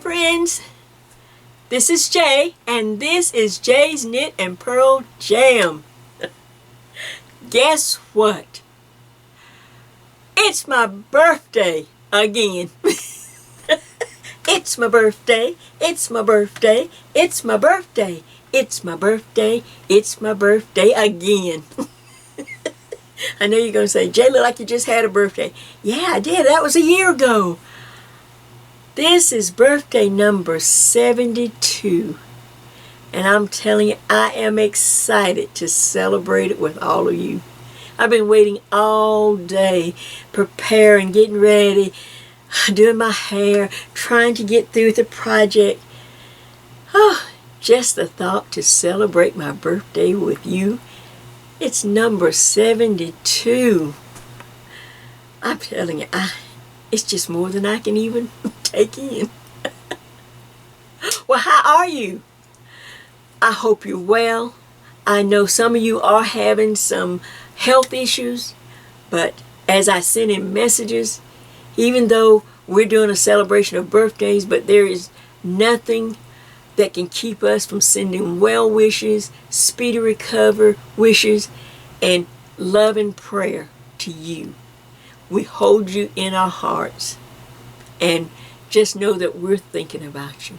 friends, this is Jay, and this is Jay's Knit and Purl Jam. Guess what? It's my birthday again. It's my birthday, it's my birthday, it's my birthday, it's my birthday, it's my birthday again. I know you're going to say, Jay, look like you just had a birthday. Yeah, I did. That was a year ago. This is birthday number 72. And I'm telling you, I am excited to celebrate it with all of you. I've been waiting all day, preparing, getting ready, doing my hair, trying to get through the project. Oh, just the thought to celebrate my birthday with you. It's number 72. I'm telling you, it's just more than I can even take in. Well, how are you? I hope you're well. I know some of you are having some health issues, but as I send in messages, even though we're doing a celebration of birthdays, but there is nothing that can keep us from sending well wishes, speedy recovery wishes, and love and prayer to you. We hold you in our hearts, and just know that we're thinking about you.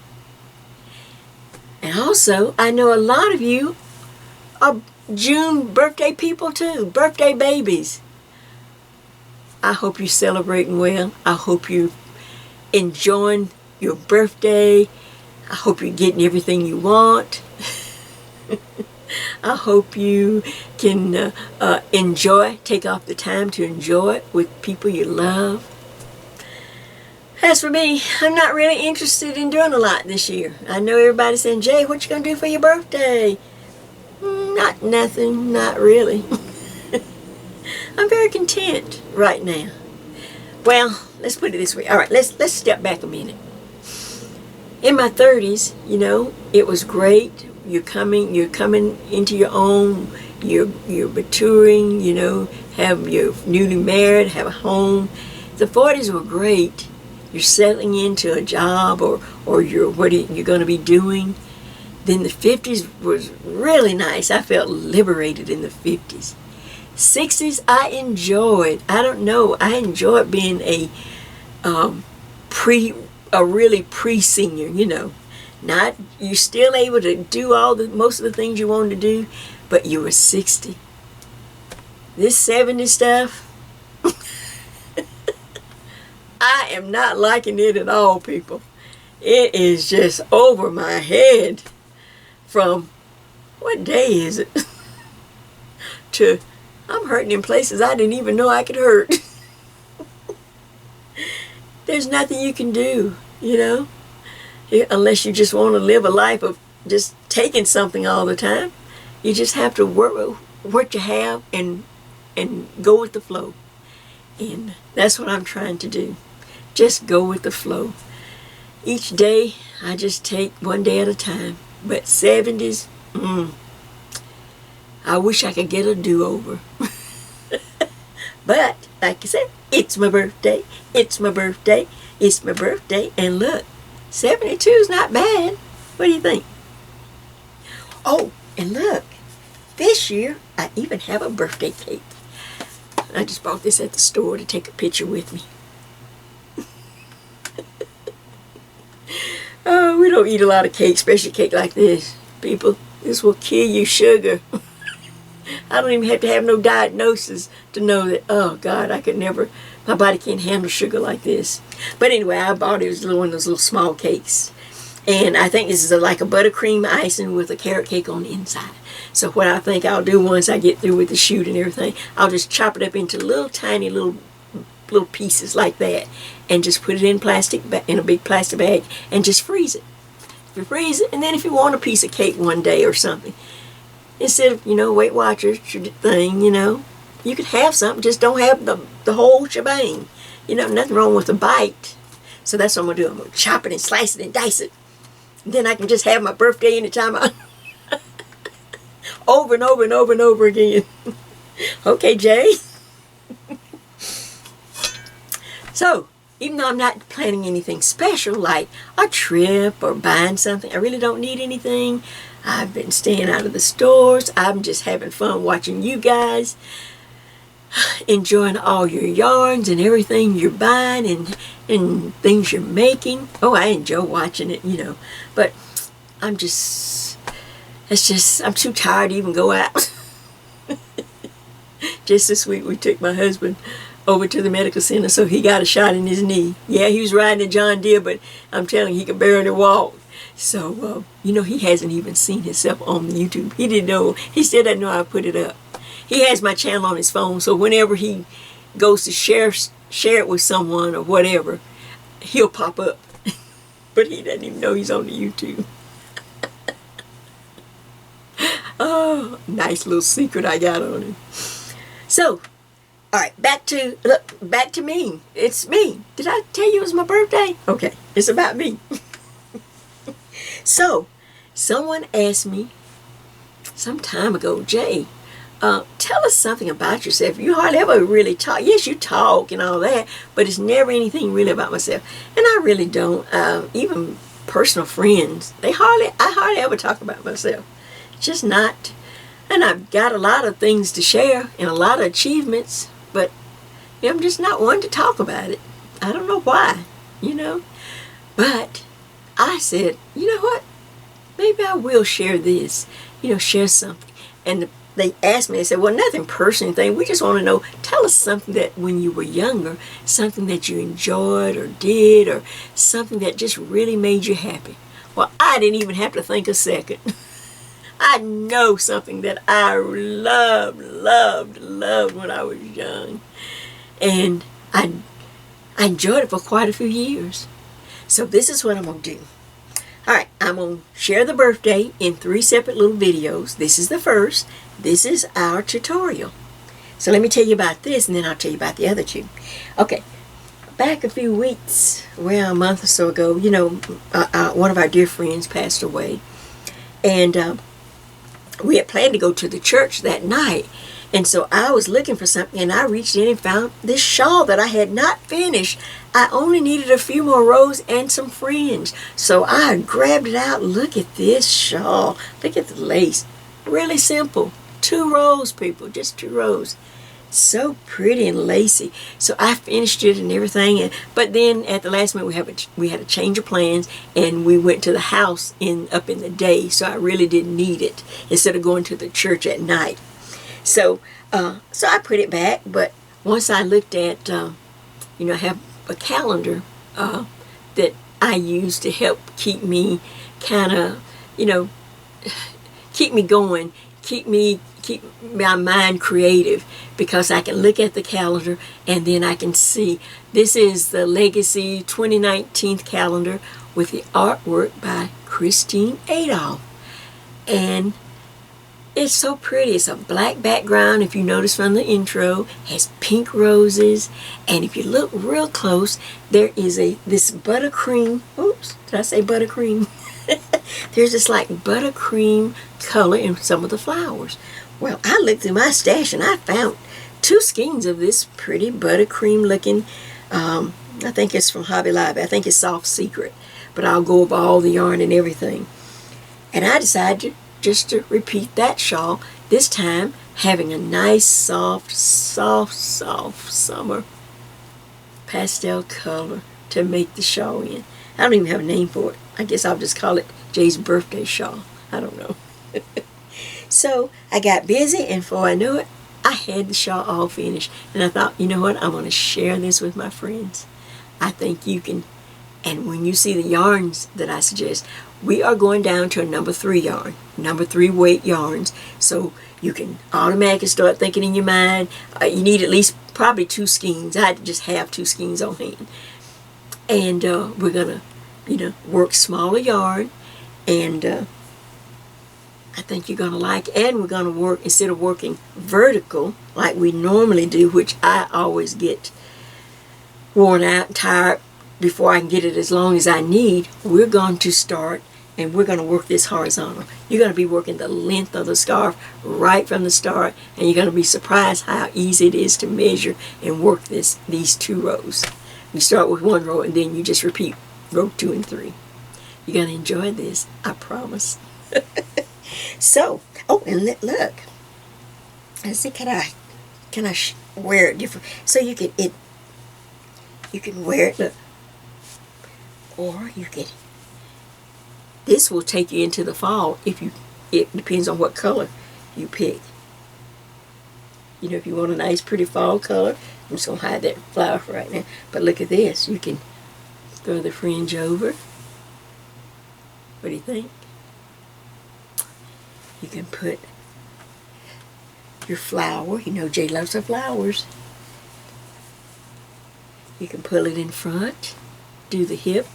And also, I know a lot of you are June birthday people too, birthday babies. I hope you're celebrating well. I hope you're enjoying your birthday. I hope you're getting everything you want. I hope you can take off the time to enjoy it with people you love. As for me, I'm not really interested in doing a lot this year. I know everybody's saying, Jay, what you going to do for your birthday? Not nothing, not really. I'm very content right now. Well, let's put it this way. All right, let's step back a minute. In my 30s, you know, it was great. You're coming into your own. You're maturing. You know, you're newly married, have a home. The 40s were great. You're settling into a job, or you're going to be doing. Then the 50s was really nice. I felt liberated in the 50s. 60s, I enjoyed. I don't know. I enjoyed being a really pre-senior. You know, not you're still able to do most of the things you wanted to do, but you were 60. This 70 stuff, I am not liking it at all, people. It is just over my head. From what day is it to I'm hurting in places I didn't even know I could hurt. There's nothing you can do, you know, unless you just want to live a life of just taking something all the time. You just have to work with what you have and go with the flow. And that's what I'm trying to do. Just go with the flow. Each day, I just take one day at a time. But 70s, I wish I could get a do-over. But, like I said, it's my birthday, it's my birthday, it's my birthday, and look, 72 is not bad. What do you think? Oh, and look, this year, I even have a birthday cake. I just bought this at the store to take a picture with me. Oh, we don't eat a lot of cake, especially cake like this. People, this will kill you sugar. I don't even have to have no diagnosis to know that, oh God, I could never, my body can't handle sugar like this. But anyway, I bought it. It was one of those little small cakes. And I think this is like a buttercream icing with a carrot cake on the inside. So what I think I'll do once I get through with the shoot and everything, I'll just chop it up into little tiny little pieces like that, and just put it in a big plastic bag, and just freeze it. If you freeze it, and then if you want a piece of cake one day or something, instead of, you know, Weight Watchers thing, you know, you could have something, just don't have the whole shebang. You know, nothing wrong with a bite. So that's what I'm gonna do. I'm gonna chop it and slice it and dice it, and then I can just have my birthday anytime I over and over and over and over again. Okay, Jay. So, even though I'm not planning anything special like a trip or buying something, I really don't need anything. I've been staying out of the stores. I'm just having fun watching you guys, enjoying all your yarns and everything you're buying and things you're making. Oh, I enjoy watching it, you know. But I'm just, I'm too tired to even go out. Just this week we took my husband over to the medical center so he got a shot in his knee. Yeah, he was riding a John Deere, but I'm telling you, he could barely walk. So, you know, he hasn't even seen himself on YouTube. He didn't know. He still doesn't know how to put it up. He has my channel on his phone, so whenever he goes to share it with someone or whatever, he'll pop up. But he doesn't even know he's on the YouTube. Oh, nice little secret I got on him. So, all right, back to me. It's me. Did I tell you it was my birthday? Okay, it's about me. So, someone asked me some time ago, Jay, tell us something about yourself. You hardly ever really talk. Yes, you talk and all that, but it's never anything really about myself. And I really don't. Even personal friends, I hardly ever talk about myself. Just not. And I've got a lot of things to share and a lot of achievements, but I'm just not one to talk about it. I don't know why, you know. But I said, you know what? Maybe I will share this, share something. And they asked me, they said, well, nothing personal thing. We just want to know, tell us something that when you were younger, something that you enjoyed or did, or something that just really made you happy. Well, I didn't even have to think a second. I know something that I loved when I was young. And I enjoyed it for quite a few years. So this is what I'm going to do. Alright, I'm going to share the birthday in 3 separate little videos. This is the first. This is our tutorial. So let me tell you about this, and then I'll tell you about the other 2. Okay, back a few weeks, well, a month or so ago, one of our dear friends passed away. And we had planned to go to the church that night. And so I was looking for something, and I reached in and found this shawl that I had not finished. I only needed a few more rows and some fringe. So I grabbed it out. Look at this shawl. Look at the lace. Really simple. 2 rows, people. Just 2 rows. So pretty and lacy. So I finished it and everything. But then at the last minute, we had a change of plans, and we went to the house up in the day. So I really didn't need it instead of going to the church at night. So I put it back, but once I looked at, I have a calendar that I use to help keep me kind of, keep me going, keep my mind creative, because I can look at the calendar and then I can see. This is the Legacy 2019 calendar with the artwork by Christine Adolph. And it's so pretty. It's a black background, if you notice from the intro. It has pink roses. And if you look real close, there is this buttercream. Oops, did I say buttercream? There's this like buttercream color in some of the flowers. Well, I looked through my stash and I found 2 skeins of this pretty buttercream looking. I think it's from Hobby Lobby. I think it's Soft Secret. But I'll go over all the yarn and everything. And I decided just to repeat that shawl, this time having a nice soft summer pastel color to make the shawl in. I don't even have a name for it. I guess I'll just call it Jay's birthday shawl. I don't know. So I got busy, and before I knew it, I had the shawl all finished. And I thought, you know what, I'm going to share this with my friends. I think you can. And when you see the yarns that I suggest, we are going down to a number 3 yarn, number 3 weight yarns. So you can automatically start thinking in your mind, you need at least probably 2 skeins. I just have 2 skeins on hand. And we're going to, work smaller yarn. And I think you're going to like it. And we're going to work, instead of working vertical like we normally do, which I always get worn out and tired before I can get it as long as I need, we're going to start and we're going to work this horizontal. You're going to be working the length of the scarf right from the start, and you're going to be surprised how easy it is to measure and work these 2 rows. You start with one row and then you just repeat row 2 and 3. You're going to enjoy this, I promise. So, oh, and look. Let's see, can I wear it different? So you can wear it, look. Or you can, this will take you into the fall it depends on what color you pick. You know, if you want a nice pretty fall color, I'm just going to hide that flower for right now. But look at this. You can throw the fringe over. What do you think? You can put your flower. You know Jay loves her flowers. You can pull it in front. Do the hip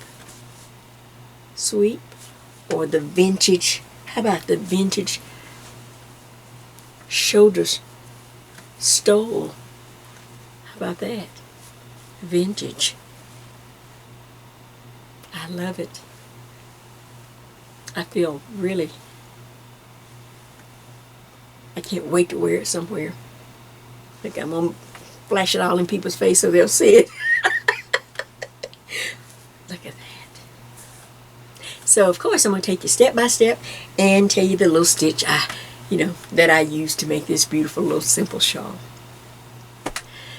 sweep. Or the vintage. How about the vintage shoulders stole? How about that? Vintage. I love it. I feel really, I can't wait to wear it somewhere. Like I'm going to flash it all in people's face so they'll see it. Look at that. So of course I'm going to take you step by step and tell you the little stitch that I used to make this beautiful little simple shawl.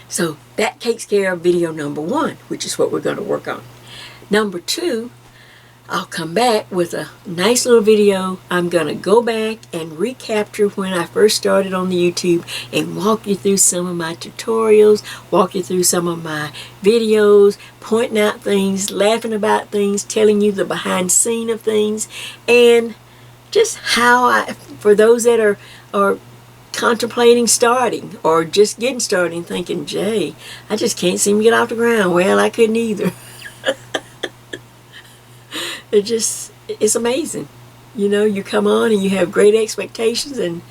So that takes care of video number 1, which is what we're going to work on. Number 2, I'll come back with a nice little video. I'm going to go back and recapture when I first started on the YouTube and walk you through some of my tutorials, walk you through some of my videos, pointing out things, laughing about things, telling you the behind scene of things, and just how for those that are contemplating starting or just getting started and thinking, Jay, I just can't seem to get off the ground. Well, I couldn't either. It's amazing. You know, you come on and you have great expectations, and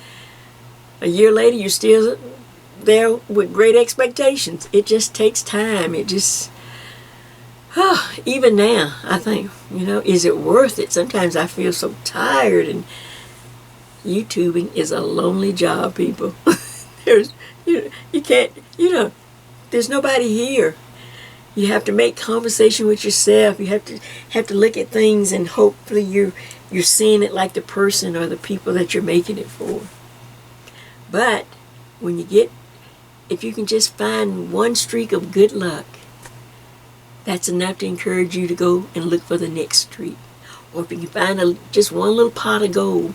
a year later you're still there with great expectations. It just takes time. Even now, I think, is it worth it? Sometimes I feel so tired, and YouTubing is a lonely job, people. There's nobody here. You have to make conversation with yourself. You have to look at things, and hopefully you're seeing it like the person or the people that you're making it for. But if you can just find one streak of good luck, that's enough to encourage you to go and look for the next streak. Or if you can find just one little pot of gold,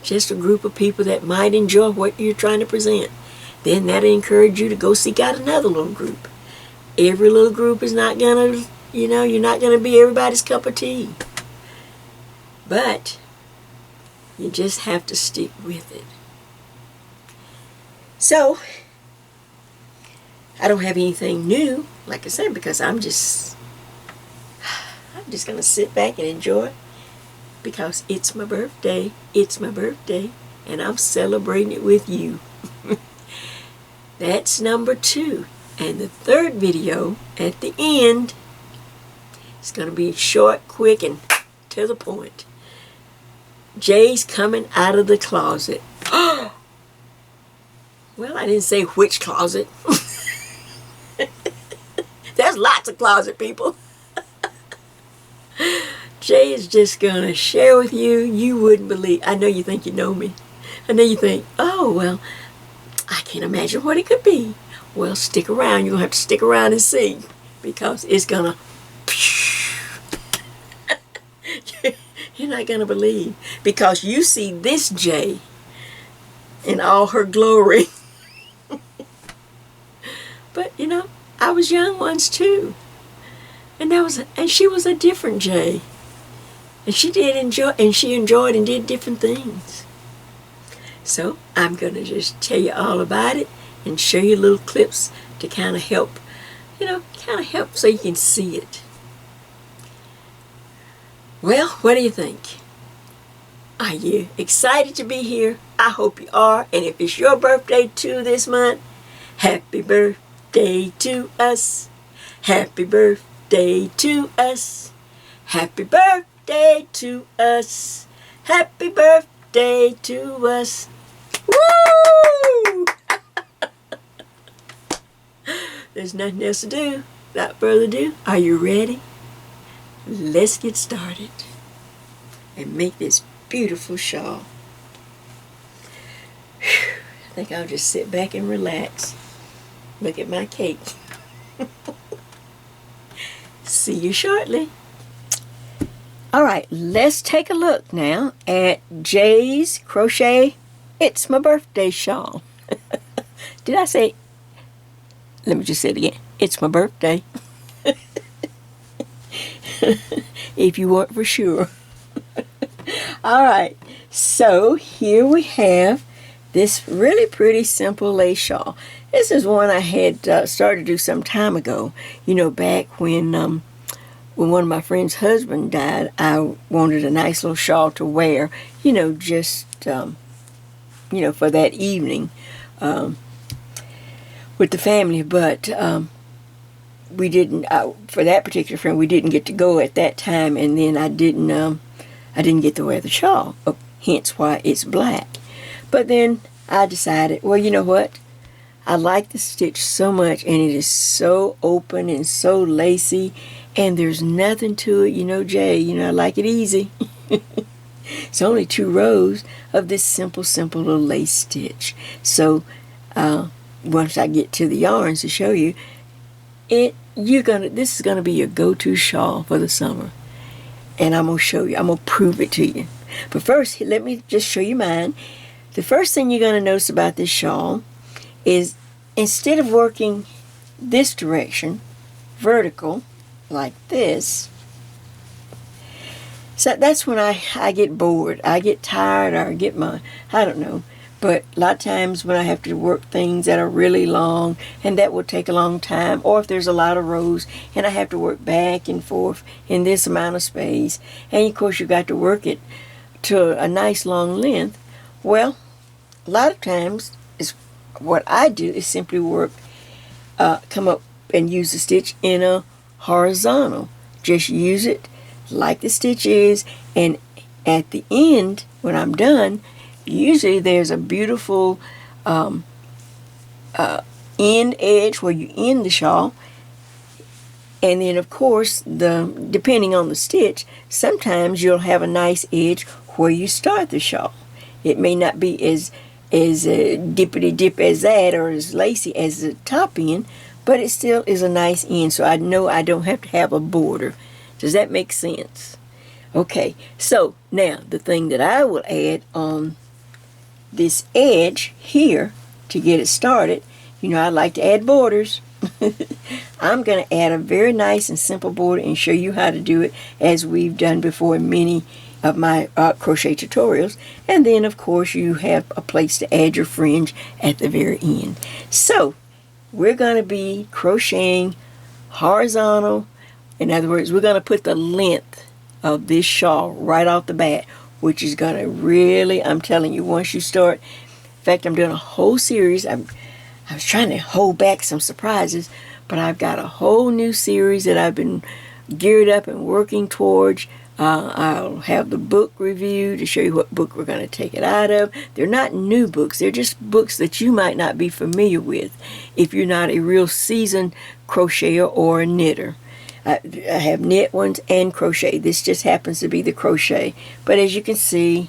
just a group of people that might enjoy what you're trying to present, then that'll encourage you to go seek out another little group. Every little group is not gonna, you're not gonna be everybody's cup of tea. But you just have to stick with it. So, I don't have anything new, like I said, because I'm just gonna sit back and enjoy, because it's my birthday, and I'm celebrating it with you. That's number 2. And the third video at the end is going to be short, quick, and to the point. Jay's coming out of the closet. Well, I didn't say which closet. There's lots of closet people. Jay is just going to share with you. You wouldn't believe. I know you think you know me. I know you think, oh, well, I can't imagine what it could be. Well, stick around. You're going to have to stick around and see, because it's going to... You're not going to believe, because you see this Jay in all her glory. But, I was young once too. And she was a different Jay. And she enjoyed and did different things. So, I'm going to just tell you all about it and show you little clips to kind of help, so you can see it. Well, what do you think? Are you excited to be here? I hope you are. And if it's your birthday too this month, happy birthday to us. Happy birthday to us. Happy birthday to us. Happy birthday to us. Woo! There's nothing else to do without further ado, are you ready? Let's get started and make this beautiful shawl. Whew. I think I'll just sit back and relax. Look at my cake. See you shortly. All right, let's take a look now at Jay's Crochet It's My Birthday Shawl. Did I say? Let me just say it again. It's my birthday. If you weren't for sure. All right, so here we have this really pretty simple lace shawl. This is one I had started to do some time ago. You know, back when one of my friend's husband died, I wanted a nice little shawl to wear, you know, just, you know, for that evening with the family. But we didn't, for that particular friend, we didn't get to go at that time, and then I didn't get to wear the shawl, hence why it's black. But then I decided, well, you know what? I like the stitch so much, and it is so open and so lacy, and there's nothing to it. You know, Jay, you know, I like it easy. It's only 2 rows of this simple little lace stitch. So once I get to the yarns to show you, this is gonna be your go-to shawl for the summer. And I'm gonna show you, I'm gonna prove it to you. But first, let me just show you mine. The first thing you're gonna notice about this shawl is instead of working this direction, vertical, like this, so that's when I get bored. I get tired, or I get I don't know. But a lot of times when I have to work things that are really long, and that will take a long time, or if there's a lot of rows and I have to work back and forth in this amount of space, and of course you've got to work it to a nice long length, well, a lot of times what I do is simply come up and use the stitch in a horizontal. Just use it like the stitch is, and at the end, when I'm done, usually there's a beautiful end edge where you end the shawl, and then of course, depending on the stitch, sometimes you'll have a nice edge where you start the shawl. It may not be as dippity dip as that, or as lacy as the top end, but it still is a nice end, so I know I don't have to have a border. Does that make sense? Okay, so now the thing that I will add on this edge here to get it started, you know I like to add borders. I'm going to add a very nice and simple border and show you how to do it as we've done before in many of my crochet tutorials. And then of course you have a place to add your fringe at the very end. So we're going to be crocheting horizontal. In other words, we're going to put the length of this shawl right off the bat, which is going to really, I'm telling you, once you start, in fact, I'm doing a whole series. I was trying to hold back some surprises, but I've got a whole new series that I've been geared up and working towards. I'll have the book review to show you what book we're going to take it out of. They're not new books. They're just books that you might not be familiar with if you're not a real seasoned crocheter or a knitter. I have knit ones and crochet. This just happens to be the crochet. But as you can see,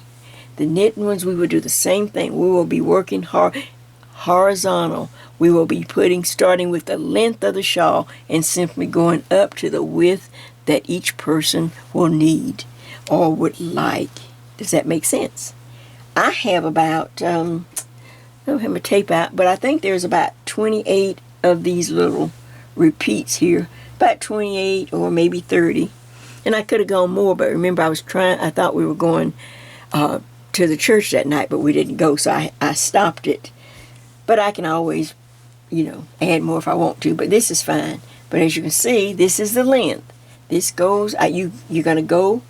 the knitting ones, we will do the same thing. We will be working horizontal. We will be starting with the length of the shawl and simply going up to the width that each person will need or would like. Does that make sense? I have about, I don't have my tape out, but I think there's about 28 of these little repeats here. About 28 or maybe 30. And I could have gone more, but remember I thought we were going to the church that night, but we didn't go, so I stopped it. But I can always, you know, add more if I want to, but this is fine. But as you can see, this is the length. This goes, you're going to go,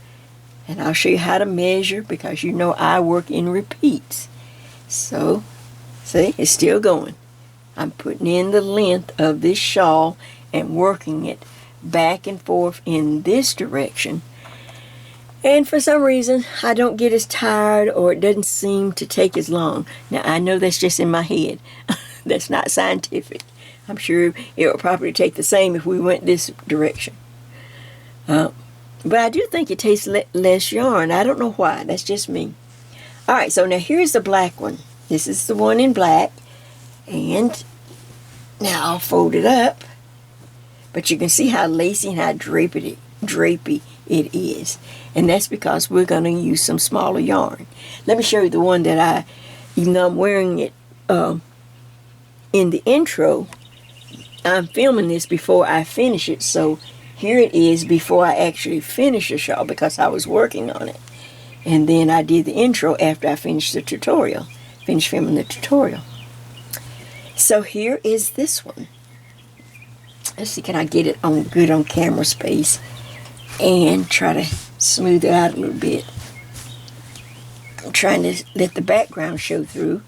and I'll show you how to measure, because you know I work in repeats. So, see, it's still going. I'm putting in the length of this shawl and working it back and forth in this direction. And for some reason, I don't get as tired, or it doesn't seem to take as long. Now, I know that's just in my head. That's not scientific. I'm sure it would probably take the same if we went this direction. But I do think it tastes less yarn. I don't know why. That's just me. Alright, so now here's the black one. This is the one in black. And now I'll fold it up. But you can see how lacy and how drapey it is. And that's because we're going to use some smaller yarn. Let me show you the one that even though I'm wearing it in the intro, I'm filming this before I finish it. So here it is before I actually finish the shawl because I was working on it. And then I did the intro after I finished the tutorial. Finished filming the tutorial. So here is this one. Let's see, can I get it on good on camera space and try to smooth it out a little bit. I'm trying to let the background show through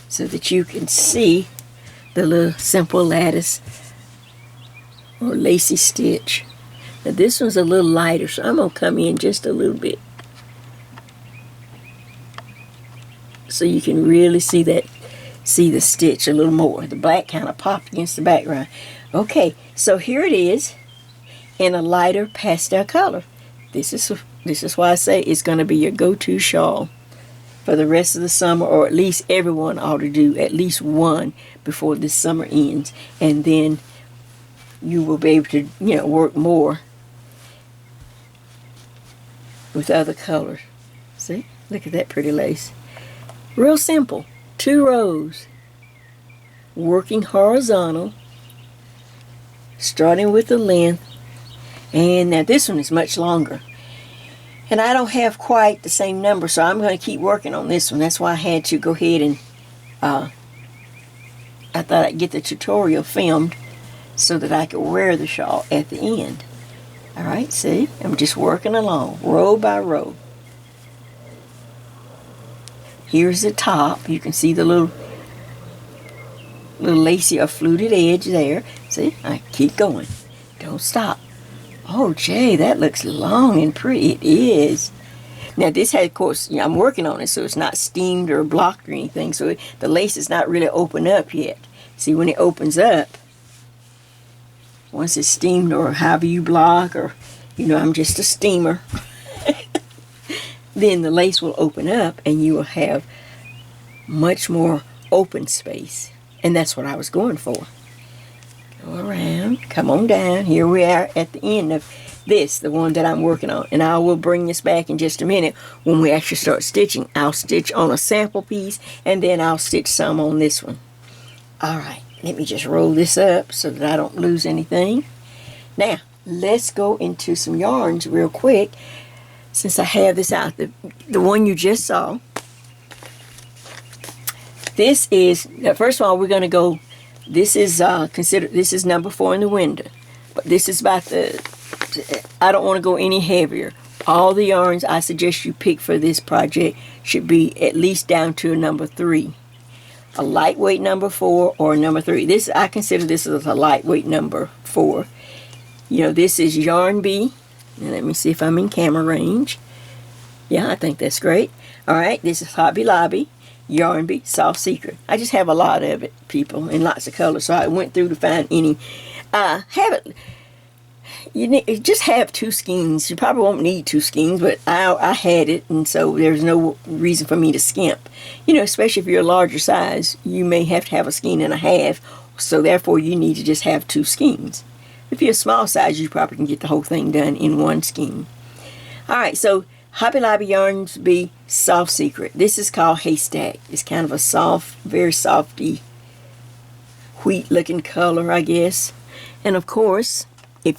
so that you can see the little simple lattice or lacy stitch. Now this one's a little lighter, so I'm going to come in just a little bit so you can really see the stitch a little more. The black kind of popped against the background. Okay, so here it is in a lighter pastel color. This is why I say it's going to be your go-to shawl for the rest of the summer, or at least everyone ought to do at least one before this summer ends, and then you will be able to, work more with other colors. See? Look at that pretty lace. Real simple. 2 rows. Working horizontal. Starting with the length. And now this one is much longer. And I don't have quite the same number, so I'm going to keep working on this one. That's why I had to go ahead and I thought I'd get the tutorial filmed so that I could wear the shawl at the end. Alright, see? I'm just working along, row by row. Here's the top. You can see the little lacy or fluted edge there. See? I keep going. Don't stop. Oh, Jay, that looks long and pretty. It is. Now, this has, of course, I'm working on it, so it's not steamed or blocked or anything. So the lace is not really opened up yet. See, when it opens up, once it's steamed or however you block, or, I'm just a steamer, then the lace will open up and you will have much more open space. And that's what I was going for. Go around, come on down. Here we are at the end of this, the one that I'm working on. And I will bring this back in just a minute. When we actually start stitching, I'll stitch on a sample piece and then I'll stitch some on this one. Alright, let me just roll this up so that I don't lose anything. Now, let's go into some yarns real quick since I have this out. The one you just saw. This is, first of all, we're going to go, this is this is number 4 in the window. But this is about I don't want to go any heavier. All the yarns I suggest you pick for this project should be at least down to a number 3. A lightweight number 4 or number 3. I consider this as a lightweight number 4. This is Yarn B. Now let me see if I'm in camera range. Yeah, I think that's great. Alright, this is Hobby Lobby. Yarn B, Soft Secret. I just have a lot of it, people, in lots of colors. So I went through to find any. Just have 2 skeins. You probably won't need 2 skeins, but I had it, and so there's no reason for me to skimp. Especially if you're a larger size, you may have to have a skein and a half, so therefore you need to just have 2 skeins. If you're a small size, you probably can get the whole thing done in 1 skein. Alright, so Hobby Lobby Yarns B Soft Secret. This is called Haystack. It's kind of a soft, very softy, wheat looking color, I guess. And of course, if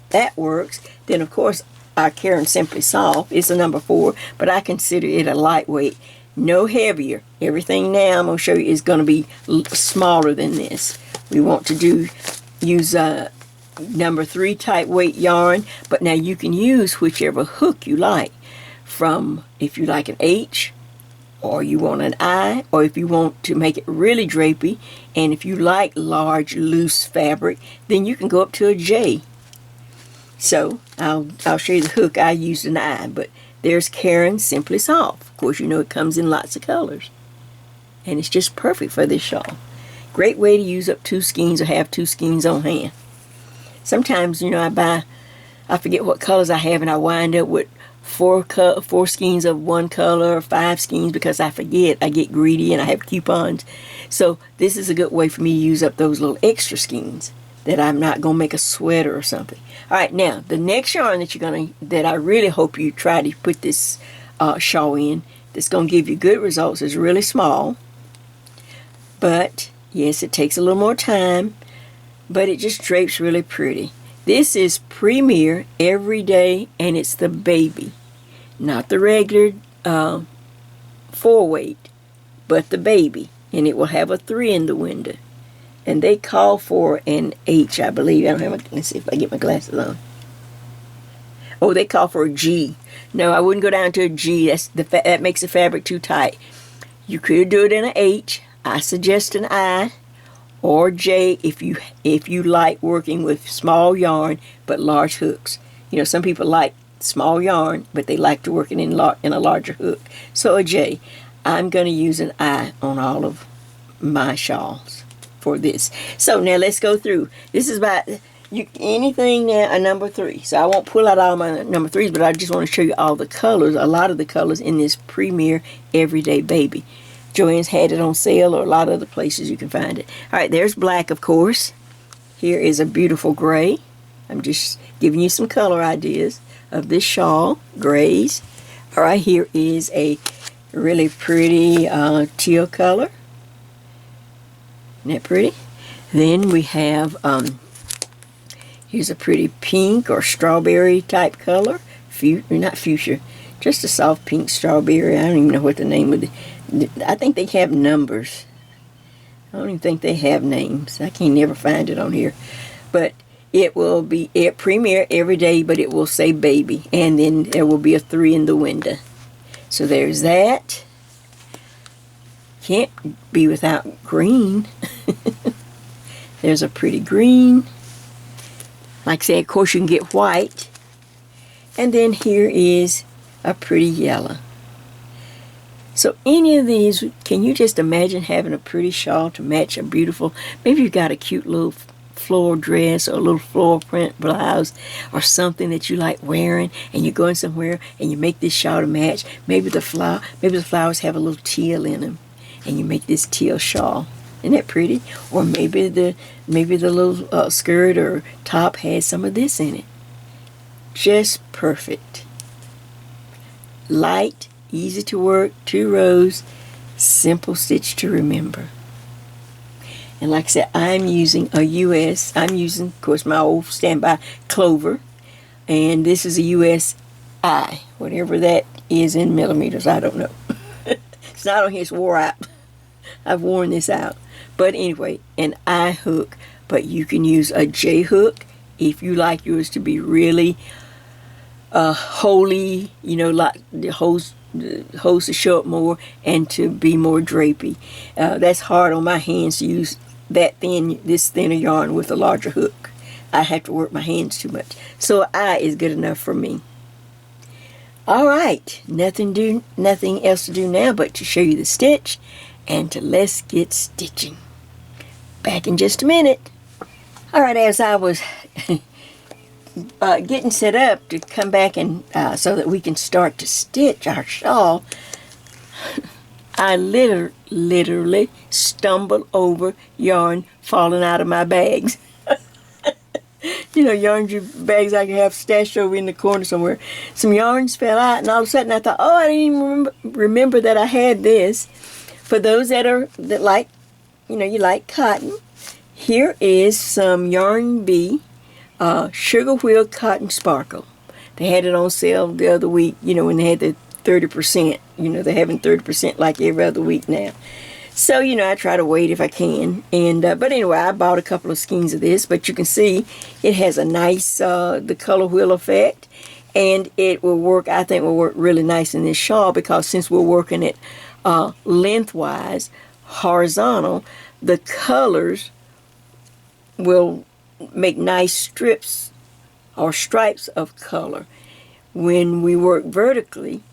that works, then of course our Karen Simply Soft is a number 4, but I consider it a lightweight, no heavier. Everything now I'm going to show you is going to be smaller than this. We want to use number 3 type weight yarn, but now you can use whichever hook you like, from if you like an H, or you want an I, or if you want to make it really drapey, and if you like large loose fabric, then you can go up to a J. So I'll show you the hook. I used an I, but there's Karen Simply Soft. Of course, it comes in lots of colors. And it's just perfect for this shawl. Great way to use up 2 skeins or have 2 skeins on hand. Sometimes, I forget what colors I have, and I wind up with 4 skeins of one color, 5 skeins, because I forget. I get greedy and I have coupons. So this is a good way for me to use up those little extra skeins that I'm not going to make a sweater or something. All right, now the next yarn that I really hope you try to put this shawl in, that's going to give you good results, is really small. But yes, it takes a little more time, but it just drapes really pretty. This is Premier Everyday, and it's the baby. Not the regular 4-weight, but the baby. And it will have a 3 in the window. And they call for an H, I believe. Let's see if I get my glasses on. Oh, they call for a G. No, I wouldn't go down to a G. That makes the fabric too tight. You could do it in an H. I suggest an I or J if you like working with small yarn but large hooks. Some people like small yarn, but they like to work in a larger hook. So a J. I'm going to use an I on all of my shawls for this. So now let's go through. This is about anything now a number 3. So I won't pull out all my number 3s, but I just want to show you all the colors, a lot of the colors in this Premier Everyday Baby. Joann's had it on sale, or a lot of other places you can find it. All right, there's black, of course. Here is a beautiful gray. I'm just giving you some color ideas of this shawl, grays. All right, here is a really pretty teal color. Isn't that pretty? Then we have, here's a pretty pink or strawberry type color. Not fuchsia, just a soft pink strawberry. I don't even know what the name of I think they have numbers. I don't even think they have names. I can never find it on here. But it will be Premier Everyday, but it will say baby. And then there will be a 3 in the window. So there's that. Can't be without green. There's a pretty green. Like I said, of course you can get white. And then here is a pretty yellow. So any of these, can you just imagine having a pretty shawl to match a beautiful, maybe you've got a cute little floral dress or a little floral print blouse or something that you like wearing, and you're going somewhere and you make this shawl to match. Maybe the flowers have a little teal in them, and you make this teal shawl. Isn't that pretty? Or maybe the little skirt or top has some of this in it. Just perfect. Light, easy to work, 2 rows, simple stitch to remember. And like I said, I'm using of course, my old standby Clover. And this is a US I, whatever that is in millimeters, I don't know. It's not on here, it's wore out. I've worn this out. But anyway, an I hook. But you can use a J hook if you like yours to be really holy, like the hose to show up more and to be more drapey. That's hard on my hands to use this thinner yarn with a larger hook. I have to work my hands too much. So I is good enough for me. All right, nothing else to do now but to show you the stitch and to let's get stitching. Back in just a minute. All right, as I was getting set up to come back and so that we can start to stitch our shawl, I literally stumbled over yarn falling out of my bags. Yarn bags I can have stashed over in the corner somewhere. Some yarns fell out, and all of a sudden I thought, oh, I didn't even remember that I had this. For those that like, you like cotton, here is some Yarn Bee Sugar Wheel Cotton Sparkle. They had it on sale the other week, when they had the 30%. They're having 30% like every other week now. So, I try to wait if I can. And but anyway, I bought a couple of skeins of this, but you can see it has a nice, the color wheel effect. And it will work, I think will work really nice in this shawl, because since we're working it lengthwise, horizontal, the colors will make nice strips or stripes of color. When we work vertically,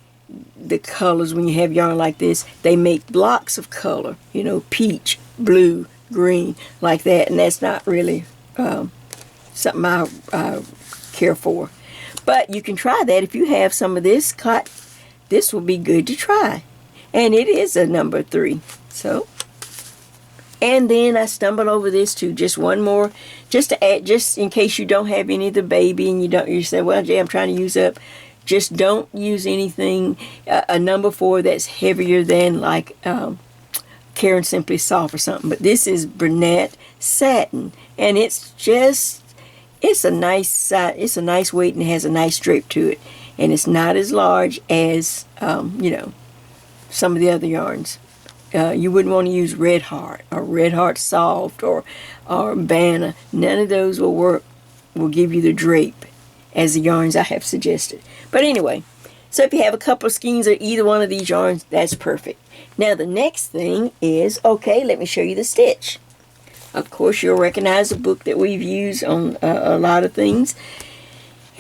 the colors when you have yarn like this. They make blocks of color, you know, peach, blue, green, like that, and that's not really something I care for. But you can try that if you have some of this cut. This will be good to try, and it is a number 3. So, and then I stumbled over this too. Just one more, just to add, just in case you don't have any of the baby, and you say, well, Jay, I'm trying to use up. Just don't use anything, a number 4 that's heavier than like Karen Simply Soft or something. But this is Brunette Satin, and it's a nice weight, and it has a nice drape to it. And it's not as large as, you know, some of the other yarns. You wouldn't want to use Red Heart or Red Heart Soft or Banner. None of those will work, will give you the drape as the yarns I have suggested. But anyway, so if you have a couple of skeins of either one of these yarns, that's perfect. Now the next thing is, okay, let me show you the stitch. Of course, you'll recognize the book that we've used on a lot of things.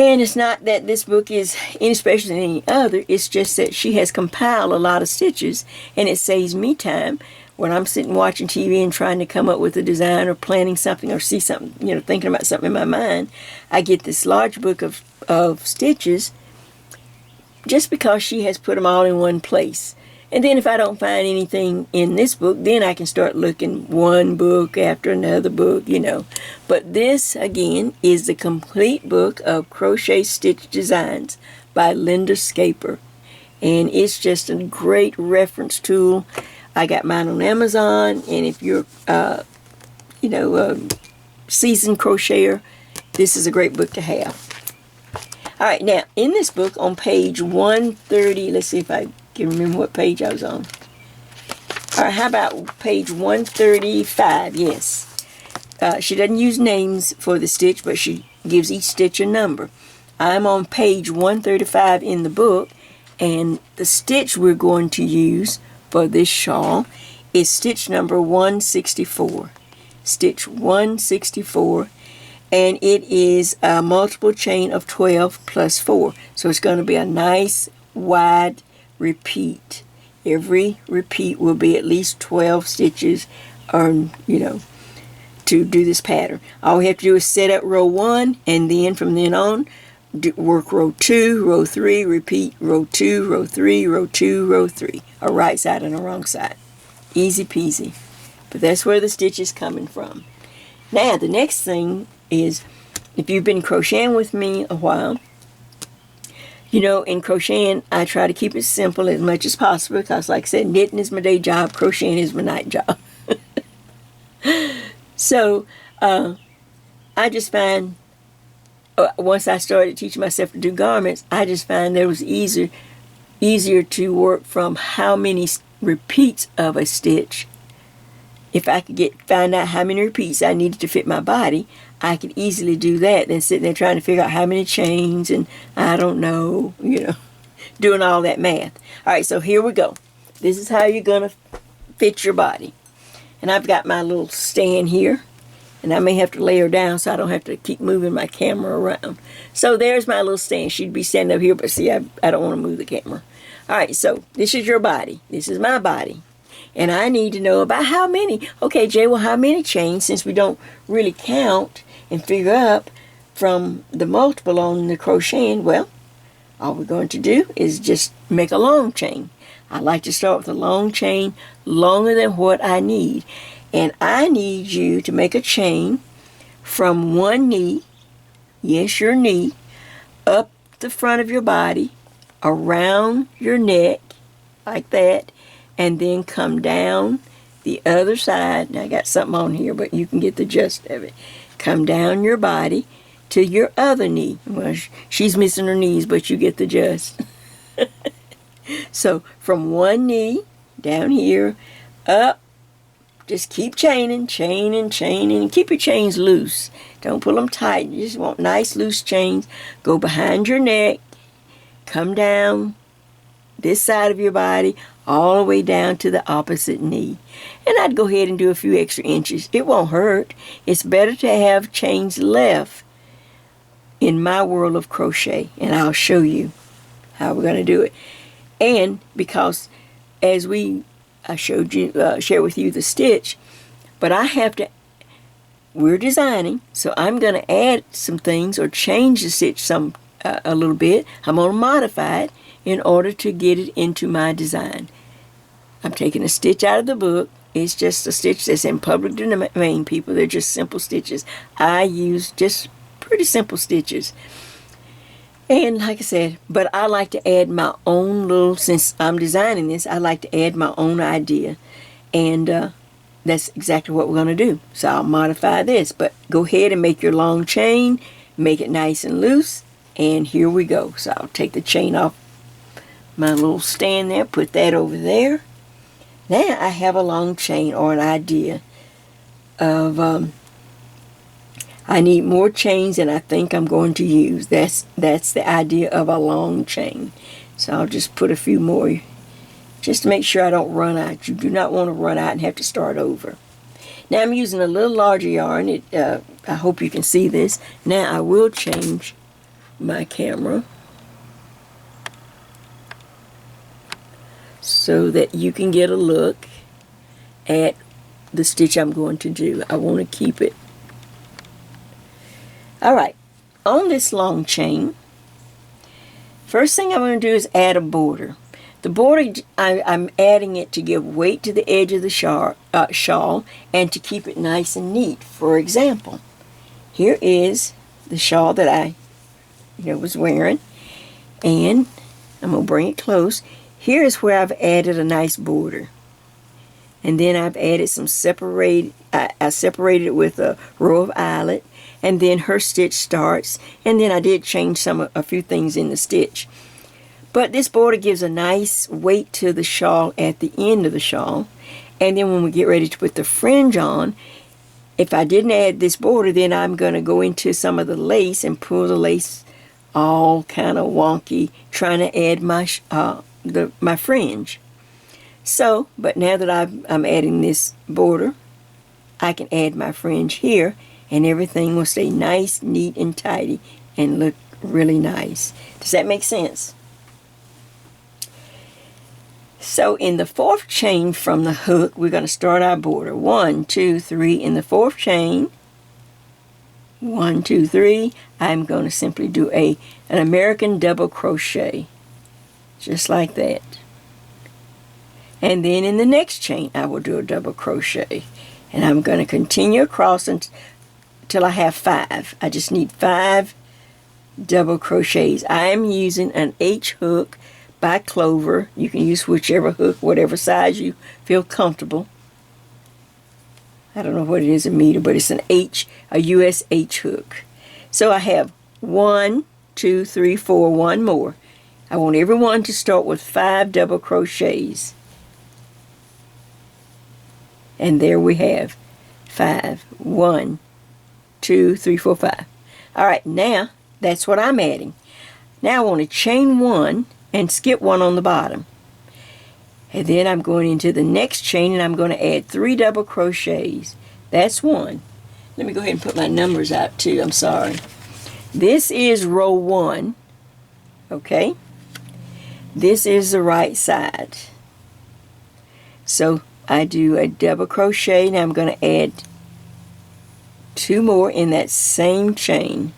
And it's not that this book is any special than any other. It's just that she has compiled a lot of stitches, and it saves me time when I'm sitting watching TV and trying to come up with a design or planning something or see something, you know, thinking about something in my mind. I get this large book of stitches just because she has put them all in one place. And then if I don't find anything in this book, then I can start looking one book after another book, you know. But this, again, is the complete book of Crochet Stitch Designs by Linda Scaper. And it's just a great reference tool. I got mine on Amazon, and if you're, you know, a seasoned crocheter, this is a great book to have. All right, now, in this book on page 130, let's see if I can remember what page I was on. All right, how about page 135? Yes. She doesn't use names for the stitch, but she gives each stitch a number. I'm on page 135 in the book, and the stitch we're going to use for this shawl is stitch number 164. Stitch 164. And it is a multiple chain of 12 plus 4. So it's going to be a nice wide repeat. Every repeat will be at least 12 stitches, or, you know, to do this pattern. All we have to do is set up row 1, and then from then on, work row 2, row 3, repeat row 2, row 3, row 2, row 3. A right side and a wrong side. Easy peasy. But that's where the stitch is coming from. Now, the next thing is, if you've been crocheting with me a while, you know, in crocheting, I try to keep it simple as much as possible because, like I said, knitting is my day job, crocheting is my night job. So, I just find, once I started teaching myself to do garments, I just find that it was easier to work from how many repeats of a stitch. If I could find out how many repeats I needed to fit my body, I could easily do that than sitting there trying to figure out how many chains and I don't know, you know, doing all that math. All right, so here we go. This is how you're going to fit your body. And I've got my little stand here, and I may have to lay her down so I don't have to keep moving my camera around. So there's my little stand. She'd be standing up here, but see, I don't want to move the camera. All right, so this is your body. This is my body. And I need to know about how many. Okay, Jay, well, how many chains, since we don't really count and figure up from the multiple on the crocheting? Well, all we're going to do is just make a long chain. I like to start with a long chain, longer than what I need. And I need you to make a chain from one knee, yes, your knee, up the front of your body, around your neck, like that, and then come down the other side. Now I got something on here, but you can get the gist of it. Come down your body to your other knee. Well, she's missing her knees, but you get the gist. So from one knee down here, up, just keep chaining, chaining, chaining. Keep your chains loose. Don't pull them tight. You just want nice loose chains. Go behind your neck, come down this side of your body, all the way down to the opposite knee. And I'd go ahead and do a few extra inches. It won't hurt. It's better to have chains left in my world of crochet. And I'll show you how we're going to do it. And because as I showed you, share with you the stitch, but I have to, we're designing, so I'm going to add some things or change the stitch a little bit. I'm going to modify it in order to get it into my design. I'm taking a stitch out of the book. It's just a stitch that's in public domain, people. They're just simple stitches. I use just pretty simple stitches. And like I said, but I like to add my own little, since I'm designing this, I like to add my own idea. And that's exactly what we're going to do. So I'll modify this, but go ahead and make your long chain, make it nice and loose, and here we go. So I'll take the chain off my little stand there, put that over there. Now I have a long chain, or an idea of, I need more chains than I think I'm going to use. That's the idea of a long chain. So I'll just put a few more, just to make sure I don't run out. You do not want to run out and have to start over. Now I'm using a little larger yarn. I hope you can see this. Now I will change my camera so that you can get a look at the stitch I'm going to do. I want to keep it. Alright, on this long chain, first thing I'm going to do is add a border. The border, I'm adding it to give weight to the edge of the shawl and to keep it nice and neat. For example, here is the shawl that I was wearing, and I'm going to bring it close. Here is where I've added a nice border. And then I've added some I separated it with a row of eyelet, and then her stitch starts, and then I did change a few things in the stitch. But this border gives a nice weight to the shawl at the end of the shawl, and then when we get ready to put the fringe on, if I didn't add this border, then I'm going to go into some of the lace and pull the lace all kind of wonky, trying to add my fringe. So, but now that I'm adding this border, I can add my fringe here, and everything will stay nice, neat, and tidy, and look really nice. Does that make sense? So in the fourth chain from the hook, we're going to start our border. 1, 2, 3 in the fourth chain. 1, 2, 3. I'm going to simply do an American double crochet, just like that. And then in the next chain, I will do a double crochet. And I'm going to continue across until I have 5. I just need 5 double crochets. I am using an H hook by Clover. You can use whichever hook, whatever size you feel comfortable. I don't know what it is in meter, but it's a US H hook. So I have 1, 2, 3, 4, one more. I want everyone to start with 5 double crochets. And there we have 5. 1, 2, 3, 4, 5. Alright, now that's what I'm adding. Now I want to chain 1 and skip 1 on the bottom. And then I'm going into the next chain and I'm going to add 3 double crochets. That's 1. Let me go ahead and put my numbers out too. I'm sorry. This is row 1. Okay? This is the right side. So I do a double crochet. Now I'm going to add 2 more in that same chain.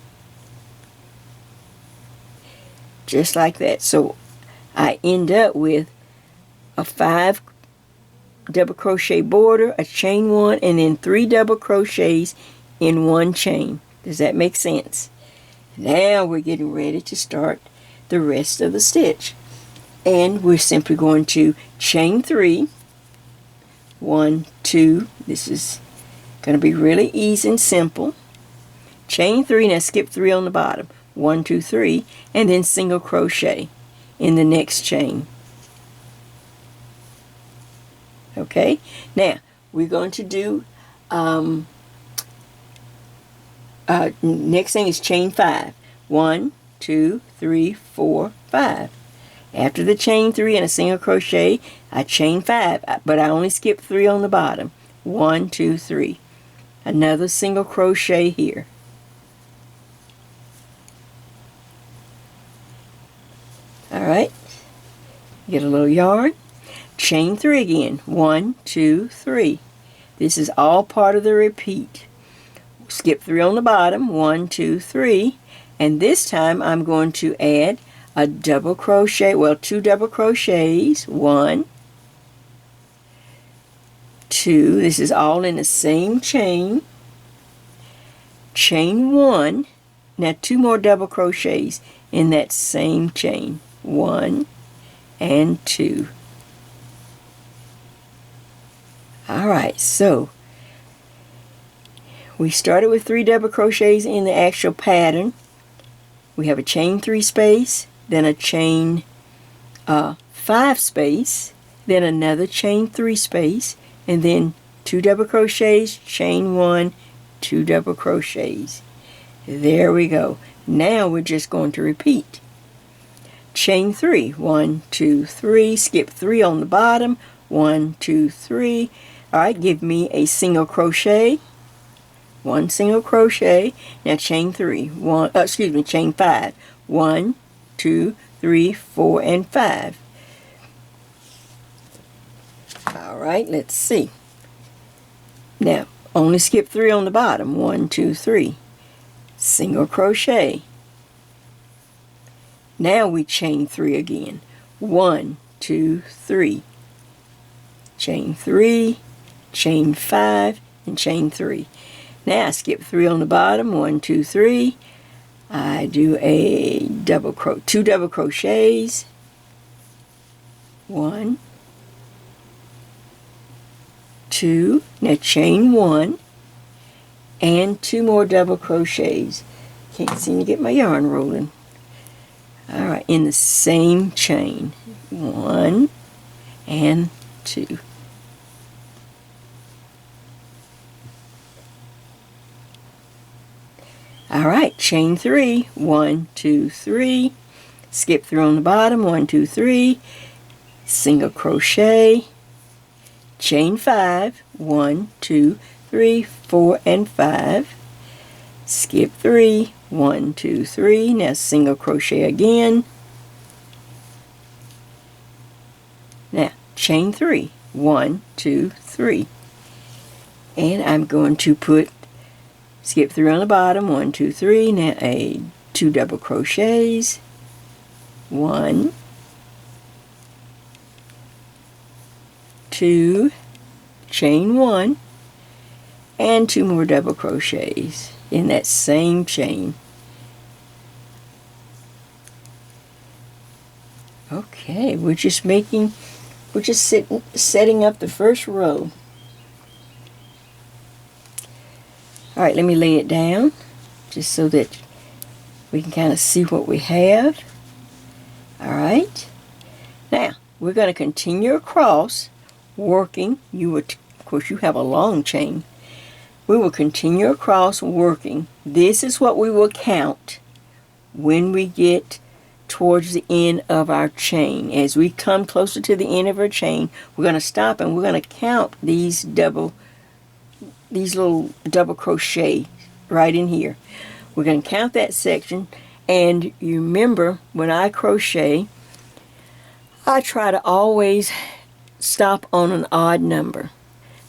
Just like that. So I end up with a 5 double crochet border, a chain 1, and then 3 double crochets in 1 chain. Does that make sense? Now we're getting ready to start the rest of the stitch. And we're simply going to chain 3. 1, 2. This is going to be really easy and simple. Chain 3, now skip 3 on the bottom. 1, 2, 3, and then single crochet in the next chain. Okay, now we're going to do next thing is chain 5. 1, 2, 3, 4, 5. After the chain 3 and a single crochet, I chain 5, but I only skip 3 on the bottom. 1, 2, 3. Another single crochet here. Alright, Get a little yarn, chain 3 again. 1, 2, 3. This is all part of the repeat. Skip 3 on the bottom. 1, 2, 3. And this time I'm going to add a double crochet, well, 2 double crochets. 1, 2. This is all in the same chain. Chain 1. Now 2 more double crochets in that same chain. 1 and 2. Alright, so we started with 3 double crochets in the actual pattern. We have a chain 3 space, then a chain 5 space, then another chain 3 space, and then 2 double crochets, chain 1, 2 double crochets. There we go. Now we're just going to repeat. Chain 3, 1, 2, 3, skip 3 on the bottom, 1, 2, 3. Alright, give me a single crochet, 1 single crochet. Now chain 3, chain 5, 1, 2, 3, 4, and 5. Alright, let's see. Now, only skip 3 on the bottom, 1, 2, 3. Single crochet. Now we chain 3 again. 1, 2, 3. Chain 3, chain 5, and chain 3. Now I skip 3 on the bottom, 1, 2, 3. I do a 2 double crochets. 1, 2. Now chain 1 and 2 more double crochets. Can't seem to get my yarn rolling. Alright, in the same chain. 1 and 2. Alright, chain 3, 1, 2, 3. Skip 3 on the bottom, 1, 2, 3. Single crochet. Chain 5, 1, 2, 3, 4, and 5. Skip 3, 1, 2, 3. Now single crochet again. Now chain 3, 1, 2, 3. And I'm going to skip 3 on the bottom, 1, 2, 3. Now a 2 double crochets. 1, 2, chain 1, and 2 more double crochets in that same chain. Okay, we're just setting up the first row. Alright, let me lay it down just so that we can kind of see what we have. Alright, now we're going to continue across working. Of course, you have a long chain. We will continue across working. This is what we will count when we get towards the end of our chain. As we come closer to the end of our chain, we're going to stop and we're going to count these little double crochet right in here. We're going to count that section, and you remember when I crochet, I try to always stop on an odd number.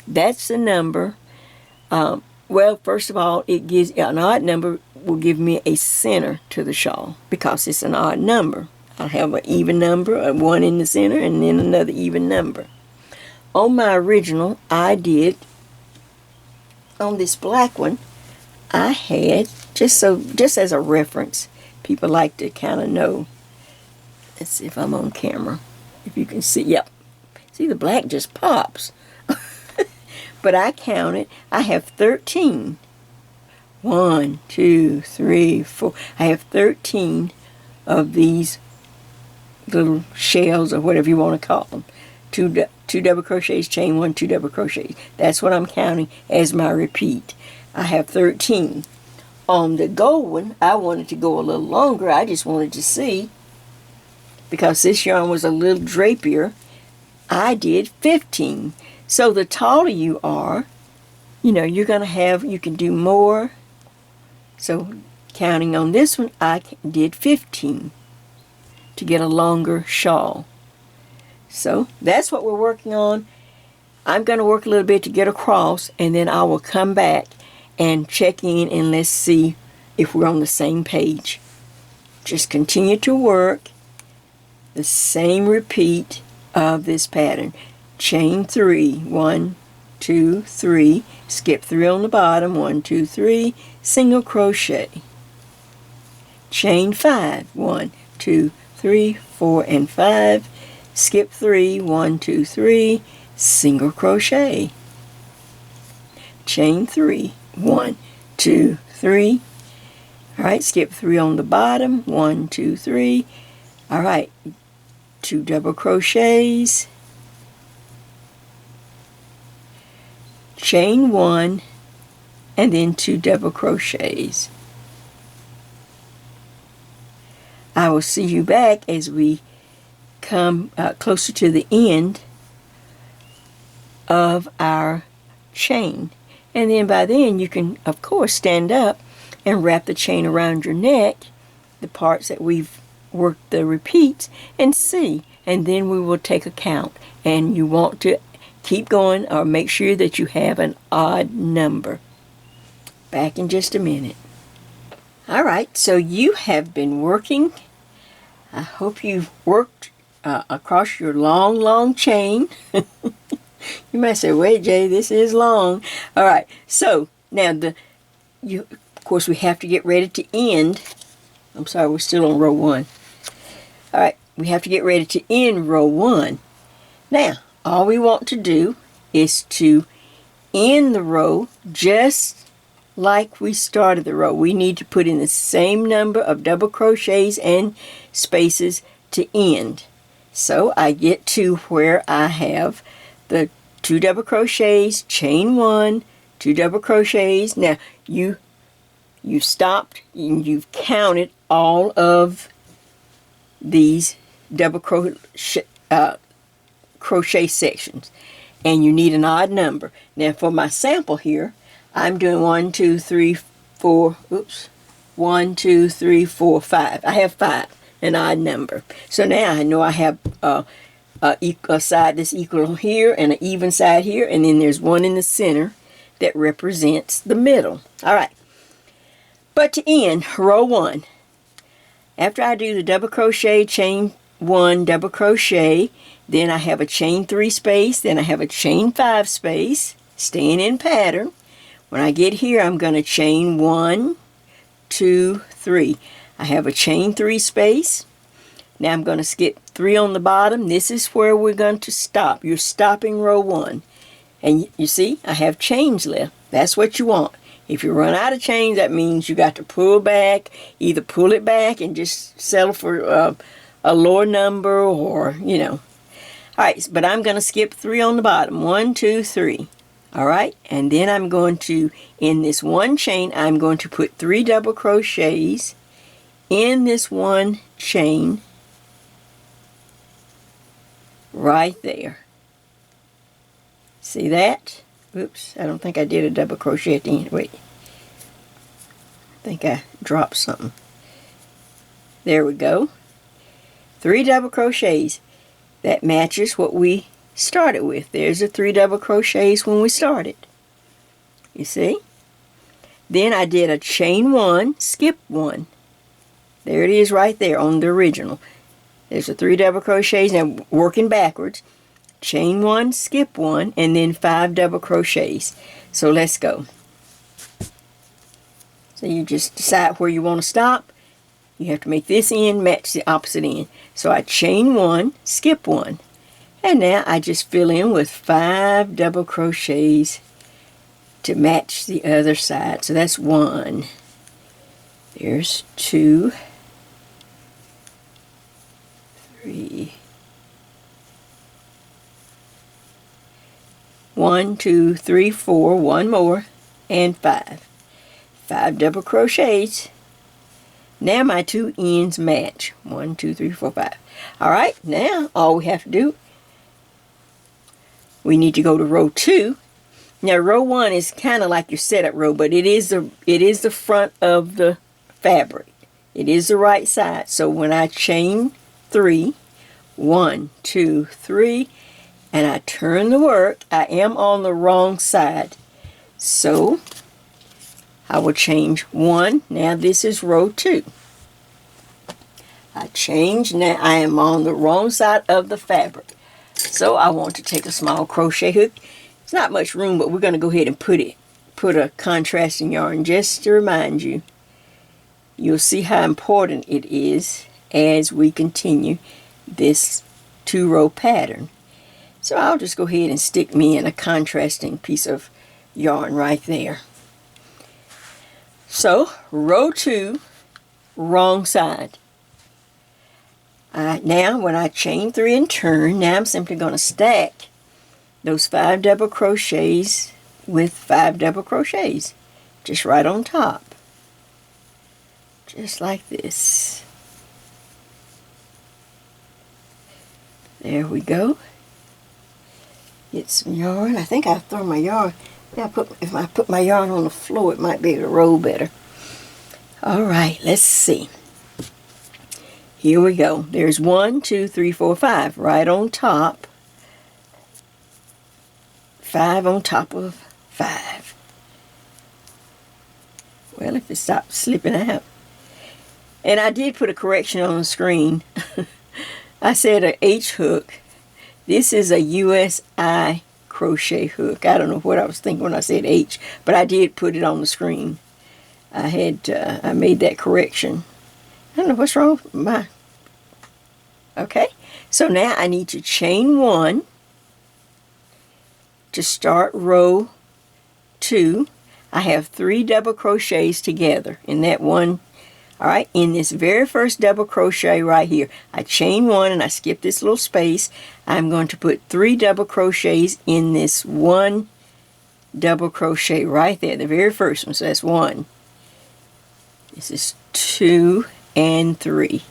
That's the number. Well, first of all, it gives an odd number will give me a center to the shawl because it's an odd number. I'll have an even number, a 1 in the center, and then another even number. On my original, I did, on this black one, I had, just as a reference, people like to kind of know. Let's see if I'm on camera. If you can see, yep. See, the black just pops. But I counted, I have 13. 1, 2, 3, 4. I have 13 of these little shells, or whatever you want to call them. Two double crochets, chain 1, 2 double crochets. That's what I'm counting as my repeat. I have 13. On the gold one, I wanted to go a little longer. I just wanted to see, because this yarn was a little drapier, I did 15. So the taller you are, you're going to have, you can do more. So counting on this one, I did 15 to get a longer shawl. So that's what we're working on. I'm going to work a little bit to get across, and then I will come back and check in and let's see if we're on the same page. Just continue to work the same repeat of this pattern. Chain 3, 1, 2, 3, skip 3 on the bottom, 1, 2, 3, single crochet. Chain 5, 1, 2, 3, 4, and 5, skip 3, 1, 2, 3, single crochet. Chain 3, 1, 2, 3. Alright, skip 3 on the bottom, 1, 2, 3. Alright, 2 double crochets, chain 1, and then 2 double crochets. I will see you back as we come closer to the end of our chain. And then by then you can, of course, stand up and wrap the chain around your neck, the parts that we've worked the repeats, and see. And then we will take a count. And you want to keep going or make sure that you have an odd number. Back in just a minute. Alright, so you have been working. I hope you've worked across your long chain. You might say, wait, Jay, this is long. Alright, so now of course we have to get ready to end. I'm sorry, we're still on row 1. Alright, we have to get ready to end row 1. Now, all we want to do is to end the row just like we started the row. We need to put in the same number of double crochets and spaces to end. So I get to where I have the 2 double crochets, chain 1, 2 double crochets. Now you've stopped and you've counted all of these double crochet sections, and you need an odd number. Now for my sample here, I'm doing 1, 2, 3, 4, 1, 2, 3, 4, 5. I have 5, an odd number. So now I know I have a side that's equal here and an even side here, and then there's one in the center that represents the middle. Alright, but to end row 1, after I do the double crochet, chain 1, double crochet, then I have a chain 3 space, then I have a chain 5 space, staying in pattern. When I get here, I'm going to chain 1, 2, 3. I have a chain 3 space. Now I'm going to skip 3 on the bottom. This is where we're going to stop. You're stopping row 1. And you see, I have chains left. That's what you want. If you run out of chains, that means you got to pull back. Either pull it back and just settle for a lower number, or, you know. Alright, but I'm going to skip 3 on the bottom. 1, 2, 3. Alright, and then I'm going to, in this one chain, I'm going to put 3 double crochets in this one chain right there. See that? Oops, I don't think I did a double crochet at the end. Wait. I think I dropped something. There we go. 3 double crochets. That matches what we started with. There's the 3 double crochets when we started. You see? Then I did a chain 1, skip 1. There it is right there on the original. There's the 3 double crochets. Now working backwards. Chain 1, skip 1, and then 5 double crochets. So let's go. So you just decide where you want to stop. You have to make this end match the opposite end. So I chain 1, skip 1. And now I just fill in with 5 double crochets to match the other side. So that's 1. There's 2, 3. 1, 2, 3, 4, one more, and 5. 5 double crochets. Now my 2 ends match. 1, 2, 3, 4, 5. Alright, now all we have to do, we need to go to row 2. Now row 1 is kind of like your setup row, but it is the front of the fabric. It is the right side. So when I chain 3, 1, 2, 3, and I turn the work. I am on the wrong side, so I will change 1. Now this is row 2. I change. Now I am on the wrong side of the fabric, so I want to take a small crochet hook. It's not much room, but we're going to go ahead and put a contrasting yarn just to remind you. You'll see how important it is as we continue this 2-row pattern. So I'll just go ahead and stick me in a contrasting piece of yarn right there. So row 2, wrong side. Now when I chain 3 and turn, now I'm simply going to stack those 5 double crochets with 5 double crochets just right on top, just like this. There we go. Get some yarn. I think I've thrown my yarn. If I put my yarn on the floor, it might be able to roll better. All right, let's see. Here we go. There's 1, 2, 3, 4, 5 right on top. 5 on top of 5. Well, if it stops slipping out. And I did put a correction on the screen. I said a H hook. This is a USI crochet hook. I don't know what I was thinking when I said H, but I did put it on the screen. I made that correction. I don't know what's wrong with my... Okay, so now I need to chain 1 to start row 2. I have 3 double crochets together in that one. All right, in this very first double crochet right here, I chain 1 and I skip this little space. I'm going to put 3 double crochets in this 1 double crochet right there, the very first one. So that's 1. This is 2 and 3.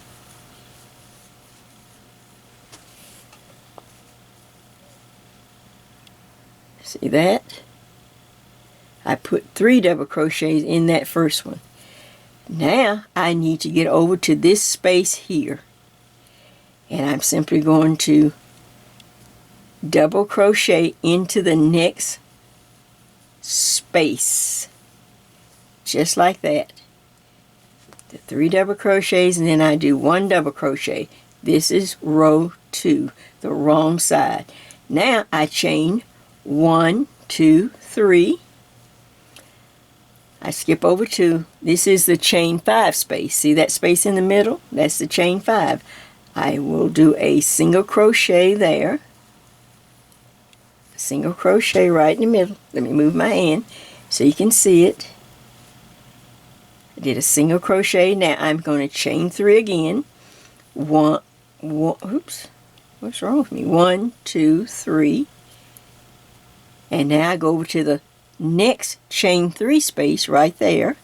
See that? I put 3 double crochets in that first one. Now I need to get over to this space here, and I'm simply going to double crochet into the next space, just like that. The 3 double crochets, and then I do 1 double crochet. This is row 2, the wrong side. Now I chain 1, 2, 3. I skip over to, this is the chain 5 space. See that space in the middle? That's the chain 5. I will do a single crochet there. Single crochet right in the middle. Let me move my hand so you can see it. I did a single crochet. Now I'm going to chain 3 again. Oops, what's wrong with me? 1, 2, 3. And now I go over to the next chain 3 space right there,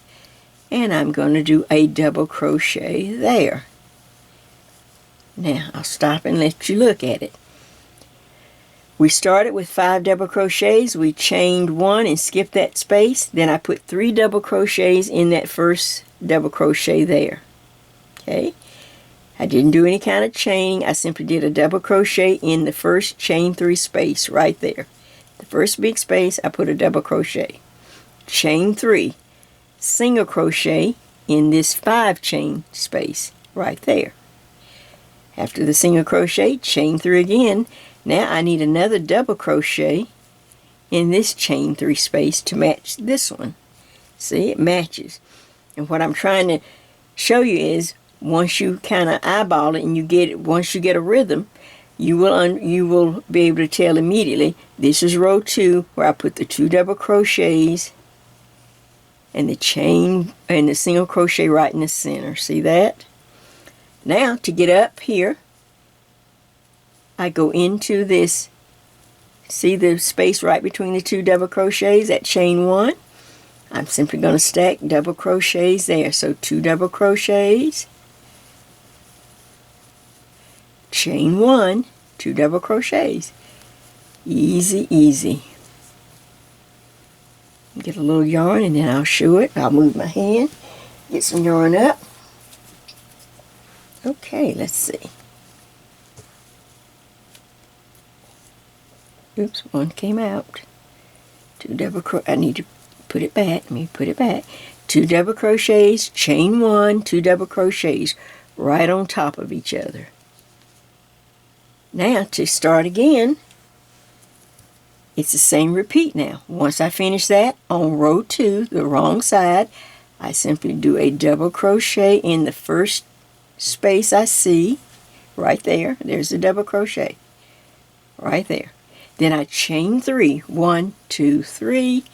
and I'm going to do a double crochet there. Now I'll stop and let you look at it. We started with 5 double crochets. We chained 1 and skipped that space. Then I put 3 double crochets in that first double crochet there. Okay, I didn't do any kind of chaining. I simply did a double crochet in the first chain 3 space right there. The first big space, I put a double crochet. Chain 3, single crochet in this 5 chain space right there. After the single crochet, chain 3 again. Now I need another double crochet in this chain 3 space to match this one. See, it matches. And what I'm trying to show you is, once you kind of eyeball it and you get it, once you get a rhythm, you will be able to tell immediately. This is row 2 where I put the 2 double crochets and the chain and the single crochet right in the center. See that? Now to get up here, I go into this. See the space right between the 2 double crochets at chain 1? I'm simply going to stack double crochets there. So 2 double crochets, chain 1, 2 double crochets. Easy, easy. Get a little yarn and then I'll show it. I'll move my hand, get some yarn up. Okay, let's see. oops, one came out. 2 double crochet, I need to put it back, let me put it back. 2 double crochets, chain 1, 2 double crochets right on top of each other. Now to start again, it's the same repeat now. Once I finish that, on row 2, the wrong side, I simply do a double crochet in the first space I see, right there. There's the double crochet, right there. Then I chain 3, 1, 2, 3,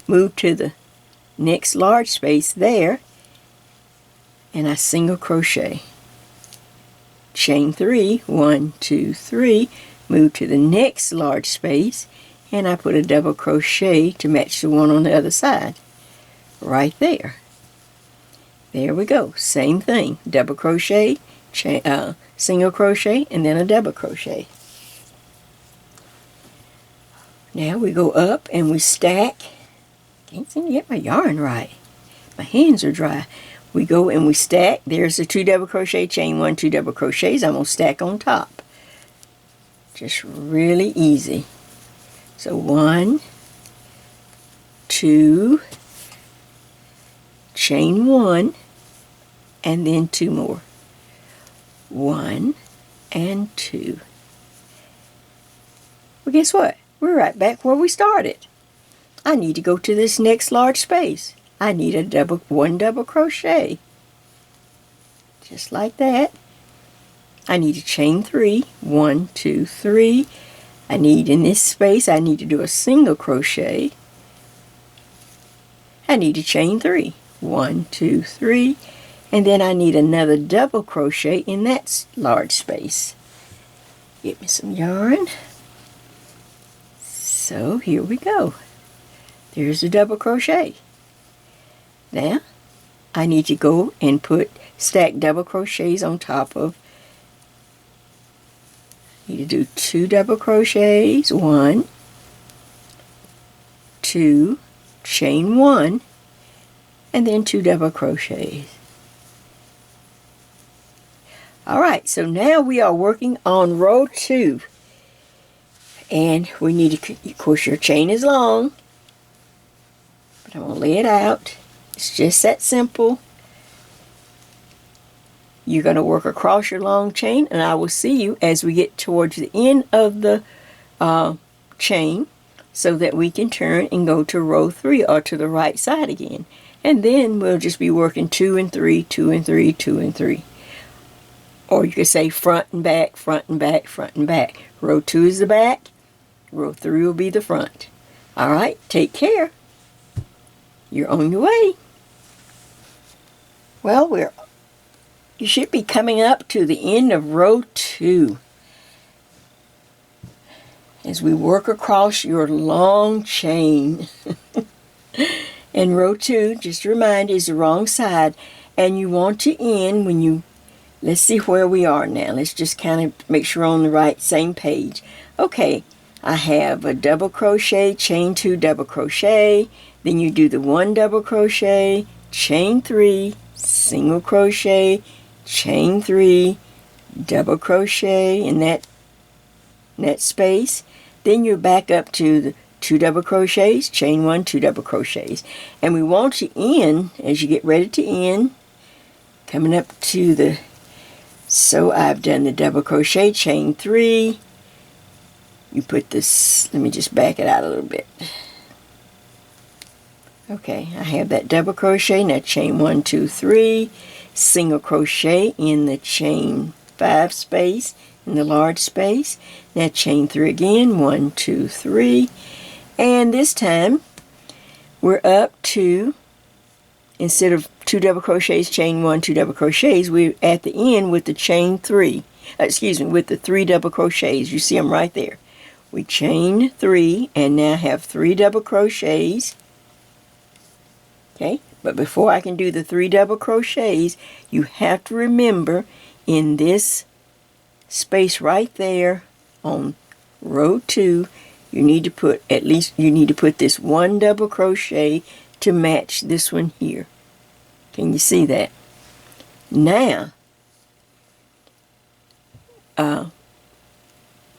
move to the next large space there, and I single crochet. Chain 3, 1, 2, 3, move to the next large space, and I put a double crochet to match the one on the other side. Right there. There we go. Same thing. Double crochet, single crochet, and then a double crochet. Now we go up and we stack. Can't seem to get my yarn right. My hands are dry. We go and we stack. There's the 2 double crochet, chain 1, 2 double crochets. I'm going to stack on top. Just really easy. So 1, 2, chain 1, and then 2 more. 1 and 2. Well, guess what? We're right back where we started. I need to go to this next large space. I need a 1 double crochet. Just like that. I need to chain 3. 1, 2, 3. I need, in this space, I need to do a single crochet. I need to chain 3. 1, 2, 3. And then I need another double crochet in that large space. Get me some yarn. So here we go. There's the double crochet. Now I need to go and stack double crochets on top of. Need to do 2 double crochets, 1, 2, chain 1, and then 2 double crochets. Alright, so now we are working on row 2. And we need to, of course your chain is long, but I'm going to lay it out. It's just that simple. You're going to work across your long chain, and I will see you as we get towards the end of the chain so that we can turn and go to row 3 or to the right side again. And then we'll just be working 2 and 3, 2 and 3, 2 and 3. Or you could say front and back, front and back, front and back. Row 2 is the back. Row 3 will be the front. Alright, take care. You're on your way. Well, you should be coming up to the end of row 2. As we work across your long chain. And row 2, just a reminder, is the wrong side. And you want to end when you, let's see where we are now. Let's just kind of make sure we're on the same page. Okay, I have a double crochet, chain 2, double crochet. Then you do the 1 double crochet, chain 3, single crochet, chain 3, double crochet in that space. Then you're back up to the 2 double crochets, chain 1, 2 double crochets. And we want to end, as you get ready to end, coming up to the, so I've done the double crochet, chain 3. You put this, let me just back it out a little bit. Okay, I have that double crochet, now chain 1, 2, 3, single crochet in the chain 5 space, in the large space. Now chain 3 again, 1, 2, 3, and this time we're up to, instead of 2 double crochets, chain 1, 2 double crochets, we're at the end with the chain 3, with the 3 double crochets. You see them right there. We chain 3 and now have 3 double crochets. Okay, but before I can do the 3 double crochets, you have to remember in this space right there on row 2, you need to put this 1 double crochet to match this one here. Can you see that? Now,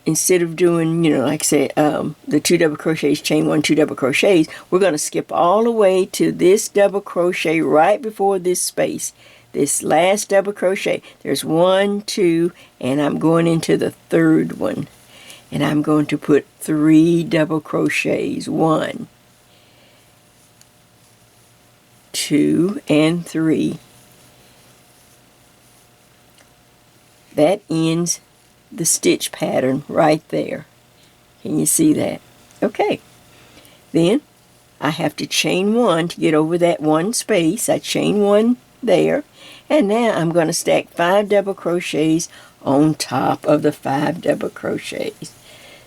instead of doing, like I said, the 2 double crochets, chain 1, 2 double crochets, we're going to skip all the way to this double crochet right before this space. This last double crochet. There's 1, 2, and I'm going into the 3rd one. And I'm going to put 3 double crochets. 1, 2, and 3. That ends the stitch pattern right there. Can you see that? Okay. Then I have to chain 1 to get over that 1 space. I chain 1 there. And now I'm going to stack 5 double crochets on top of the 5 double crochets.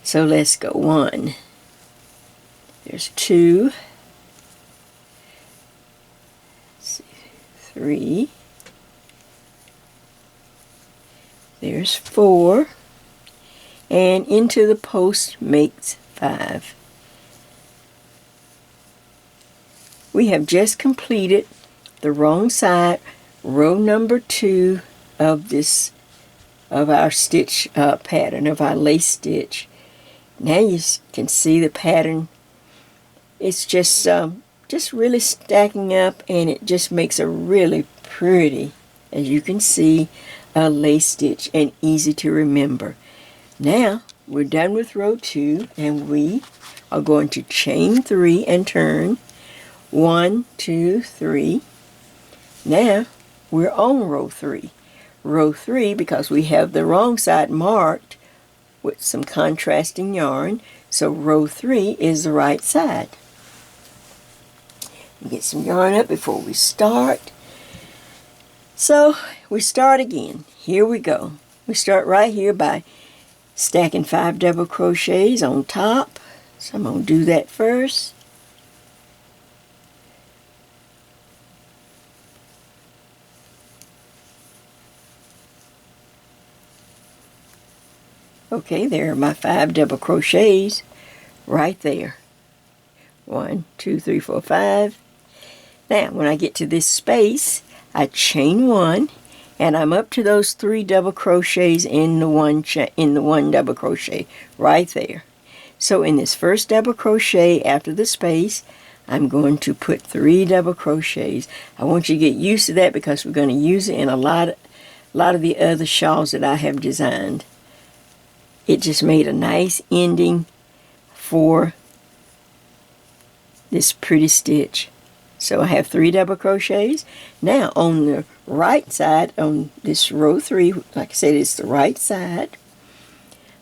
So let's go. 1. There's 2. 3. There's 4. And into the post makes 5. We have just completed the wrong side, row number 2 of our stitch pattern, of our lace stitch. Now you can see the pattern. It's just really stacking up, and it just makes a really pretty, as you can see, a lace stitch, and easy to remember. Now we're done with row 2, and we are going to chain 3 and turn. 1, 2, 3. Now we're on row 3. Row 3, because we have the wrong side marked with some contrasting yarn, so row 3 is the right side. Get some yarn up before we start. So we start again. Here we go. We start right here by stacking 5 double crochets on top. So I'm going to do that first. Okay, there are my 5 double crochets right there. 1, 2, 3, 4, 5. Now, when I get to this space, I chain 1, and I'm up to those 3 double crochets in the one double crochet right there. So in this first double crochet after the space, I'm going to put 3 double crochets. I want you to get used to that because we're going to use it in a lot of the other shawls that I have designed. It just made a nice ending for this pretty stitch. So I have 3 double crochets. Now on the right side, on this row 3, like I said, it's the right side.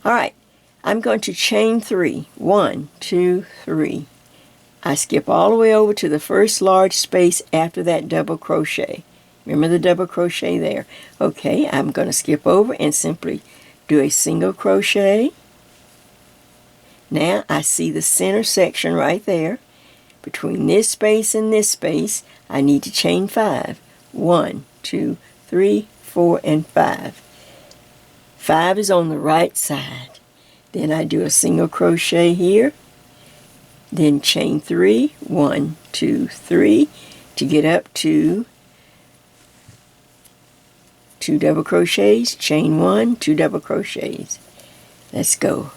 Alright, I'm going to chain 3. 1, 2, 3. I skip all the way over to the first large space after that double crochet. Remember the double crochet there? Okay, I'm going to skip over and simply do a single crochet. Now I see the center section right there. Between this space and this space, I need to chain 5. 1, 2, 3, 4, and 5. 5 is on the right side. Then I do a single crochet here. Then chain 3. 1, 2, 3 to get up to 2 double crochets. Chain 1, 2 double crochets. Let's go.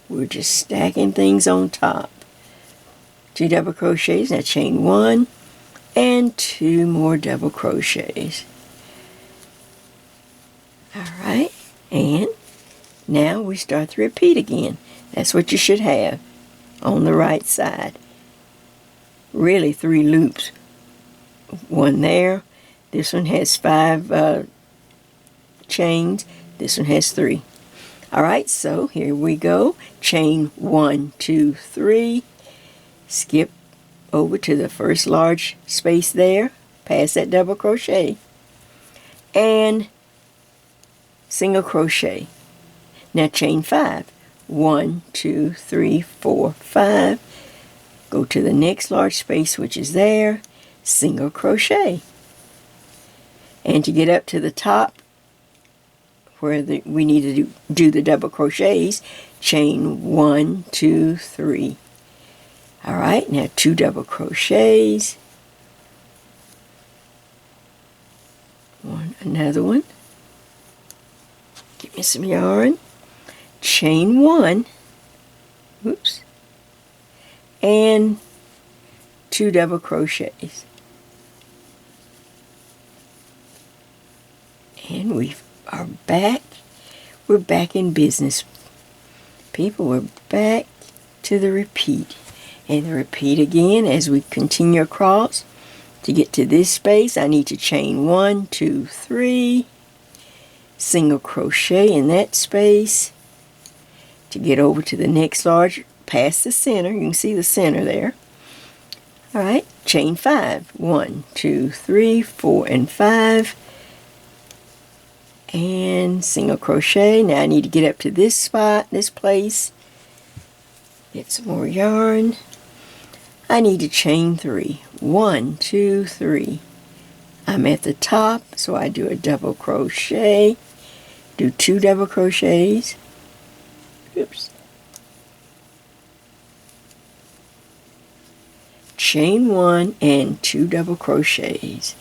We're just stacking things on top. 2 double crochets, now chain 1 and 2 more double crochets. Alright, and now we start the repeat again. That's what you should have on the right side. Really 3 loops. 1 there. This one has 5 chains. This one has 3. Alright, so here we go. Chain 1, 2, 3. Skip over to the first large space there, past that double crochet, and single crochet. Now chain 5. 1, 2, 3, 4, 5. Go to the next large space, which is there, single crochet. And to get up to the top, where we need to do the double crochets, chain 1, 2, 3. Alright, now 2 double crochets. Another one. Give me some yarn. chain 1, whoops, and 2 double crochets. And we are back. We're back in business. People, we're back to the repeat. And the repeat again as we continue across. To get to this space, I need to chain 1, 2, 3, single crochet in that space. To get over to the next large, past the center, you can see the center there. Alright, chain 5, 1, 2, 3, 4, and 5. And single crochet. Now I need to get up to this spot, this place. Get some more yarn. I need to chain 3. 1, 2, 3. I'm at the top, so I do a double crochet. Do 2 double crochets. Oops. Chain 1 and 2 double crochets.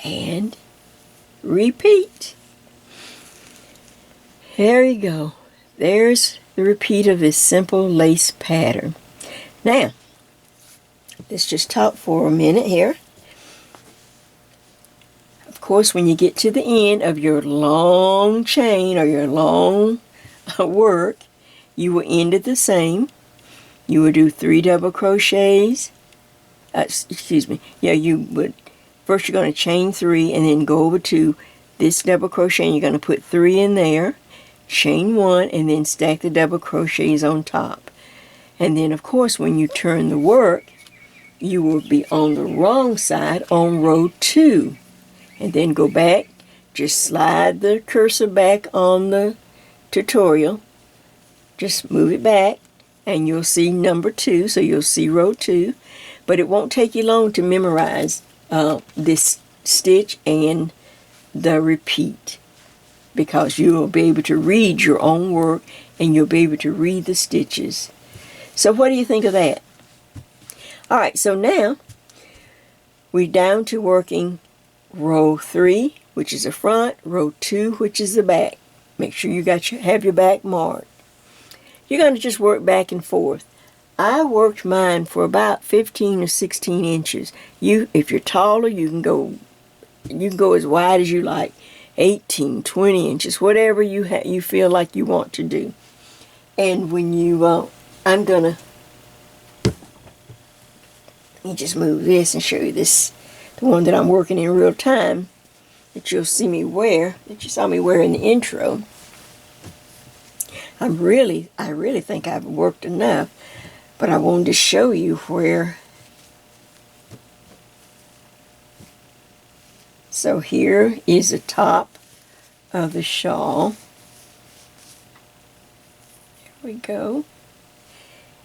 And repeat. There you go. There's the repeat of this simple lace pattern. Now, let's just talk for a minute here. Of course, when you get to the end of your long chain or your long work, you will end it the same. You will do 3 double crochets. You would. First you're going to chain 3 and then go over to this double crochet and you're going to put 3 in there, chain 1, and then stack the double crochets on top. And then of course when you turn the work, you will be on the wrong side on row 2. And then go back, just slide the cursor back on the tutorial, just move it back, and you'll see number 2, so you'll see row 2. But it won't take you long to memorize this stitch and the repeat, because you will be able to read your own work and you'll be able to read the stitches. So what do you think of that? Alright, so now we're down to working row 3, which is the front, row 2, which is the back. Make sure you have your back marked. You're going to just work back and forth. I worked mine for about 15 or 16 inches. If you're taller, you can go as wide as you like, 18, 20 inches, whatever you feel like you want to do. And when I'm gonna, let me just move this and show you this, the one that I'm working in real time, that you'll see me wear, that you saw me wear in the intro. I really think I've worked enough. But I wanted to show you where. So here is the top of the shawl. There we go.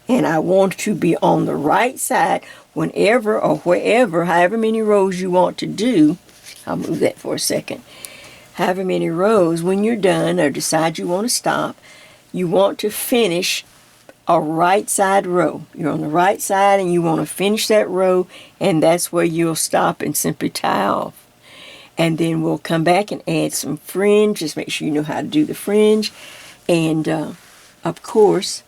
And I want to be on the right side whenever or wherever, however many rows you want to do. I'll move that for a second. However many rows, when you're done or decide you want to stop, you want to finish a right side row. You're on the right side and you want to finish that row, and that's where you'll stop and simply tie off. And then we'll come back and add some fringe. Just make sure you know how to do the fringe. And of course,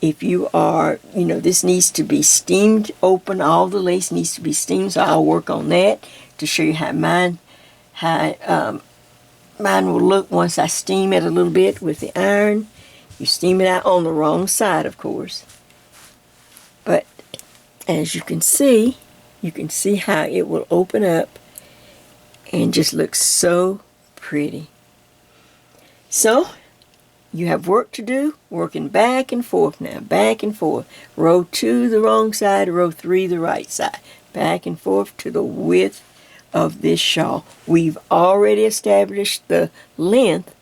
if you are, this needs to be steamed open. All the lace needs to be steamed, so I'll work on that to show you how mine will look once I steam it a little bit with the iron. You steam it out on the wrong side, of course. But as you can see how it will open up and just look so pretty. So, you have work to do, working back and forth now, back and forth. Row 2 the wrong side, row 3 the right side. Back and forth to the width of this shawl. We've already established the length.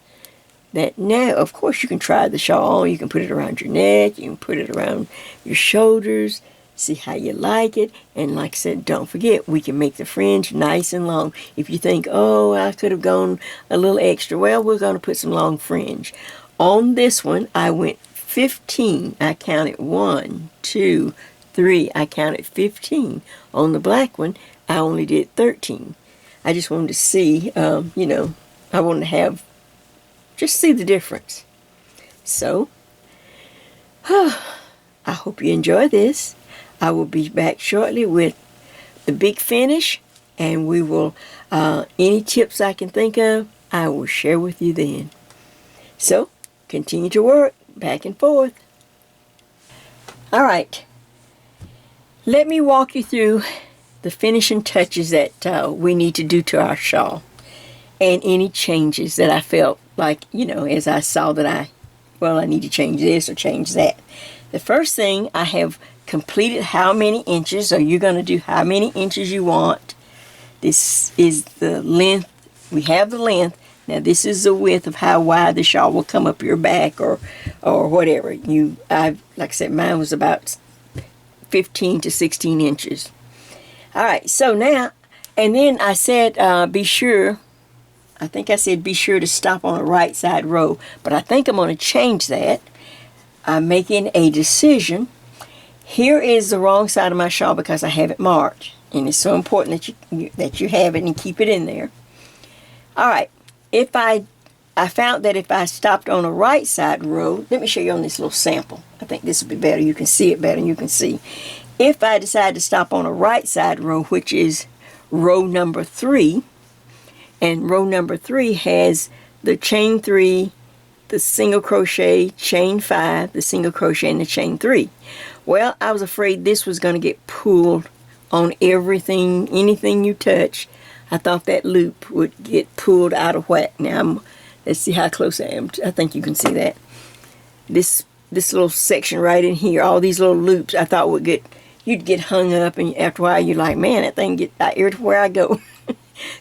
That now, of course, you can try the shawl. You can put it around your neck. You can put it around your shoulders. See how you like it. And like I said, don't forget, we can make the fringe nice and long. If you think, oh, I could have gone a little extra, well, we're going to put some long fringe. On this one, I went 15. I counted 1, 2, 3. I counted 15. On the black one, I only did 13. I just wanted to see, I wanted to have Just see the difference. So, I hope you enjoy this. I will be back shortly with the big finish, and we will, any tips I can think of, I will share with you then. So, continue to work back and forth. All right. Let me walk you through the finishing touches that we need to do to our shawl, and any changes that I felt like, as I saw that I need to change this or change that. The first thing, I have completed how many inches, so you're going to do how many inches you want. This is the length. We have the length. Now this is the width of how wide the shawl will come up your back or whatever. Like I said, mine was about 15 to 16 inches. All right, so now, and then I said be sure to stop on the right side row, but I think I'm going to change that. I'm making a decision. Here is the wrong side of my shawl because I have it marked, and it's so important that you have it and keep it in there. All right, if I found that if I stopped on the right side row, let me show you on this little sample. I think this will be better. You can see it better, and you can see. If I decide to stop on the right side row, which is row number 3, and row number 3 has the chain 3, the single crochet, chain 5, the single crochet, and the chain 3. Well, I was afraid this was going to get pulled on everything, anything you touch. I thought that loop would get pulled out of whack. Now, let's see how close I am. I think you can see that. This little section right in here, all these little loops, I thought you'd get hung up, and after a while you're like, man, that thing get everywhere I go.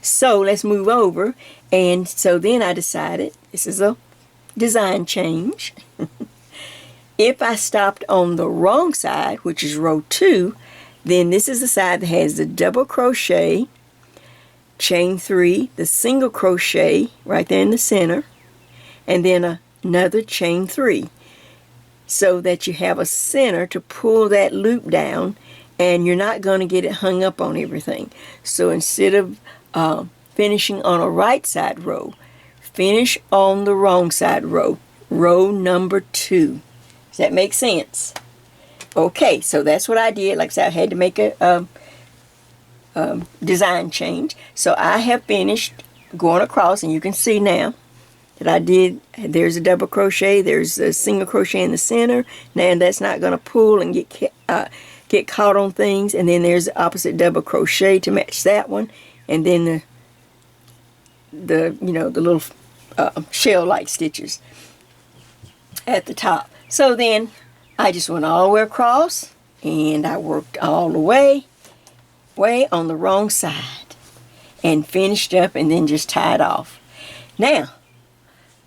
So let's move over. And so then I decided, this is a design change. If I stopped on the wrong side, which is row 2, then this is the side that has the double crochet, chain 3, the single crochet right there in the center, and then another chain 3, so that you have a center to pull that loop down, and you're not going to get it hung up on everything. So instead of finishing on a right side row, finish on the wrong side row, row number 2. Does that make sense? Okay, so that's what I did. Like I said, I had to make a design change. So I have finished going across, and you can see now that I did. There's a double crochet, there's a single crochet in the center. Now that's not going to pull and get caught on things. And then there's the opposite double crochet to match that one, and then the little shell-like stitches at the top. So then I just went all the way across, and I worked all the way on the wrong side and finished up, and then just tied off. Now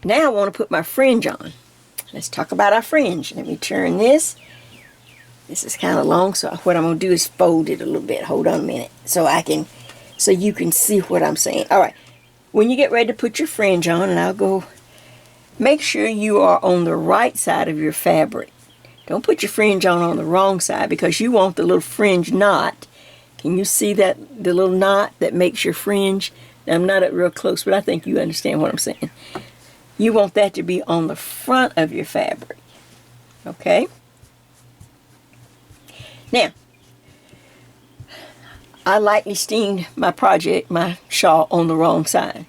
I want to put my fringe on. Let's talk about our fringe. Let me turn this. This is kind of long, so what I'm going to do is fold it a little bit. Hold on a minute so you can see what I'm saying. All right. When you get ready to put your fringe on, and I'll go, make sure you are on the right side of your fabric. Don't put your fringe on the wrong side, because you want the little fringe knot. Can you see that, the little knot that makes your fringe? Now, I'm not up real close, but I think you understand what I'm saying. You want that to be on the front of your fabric. Okay? Now, I lightly steamed my shawl on the wrong side.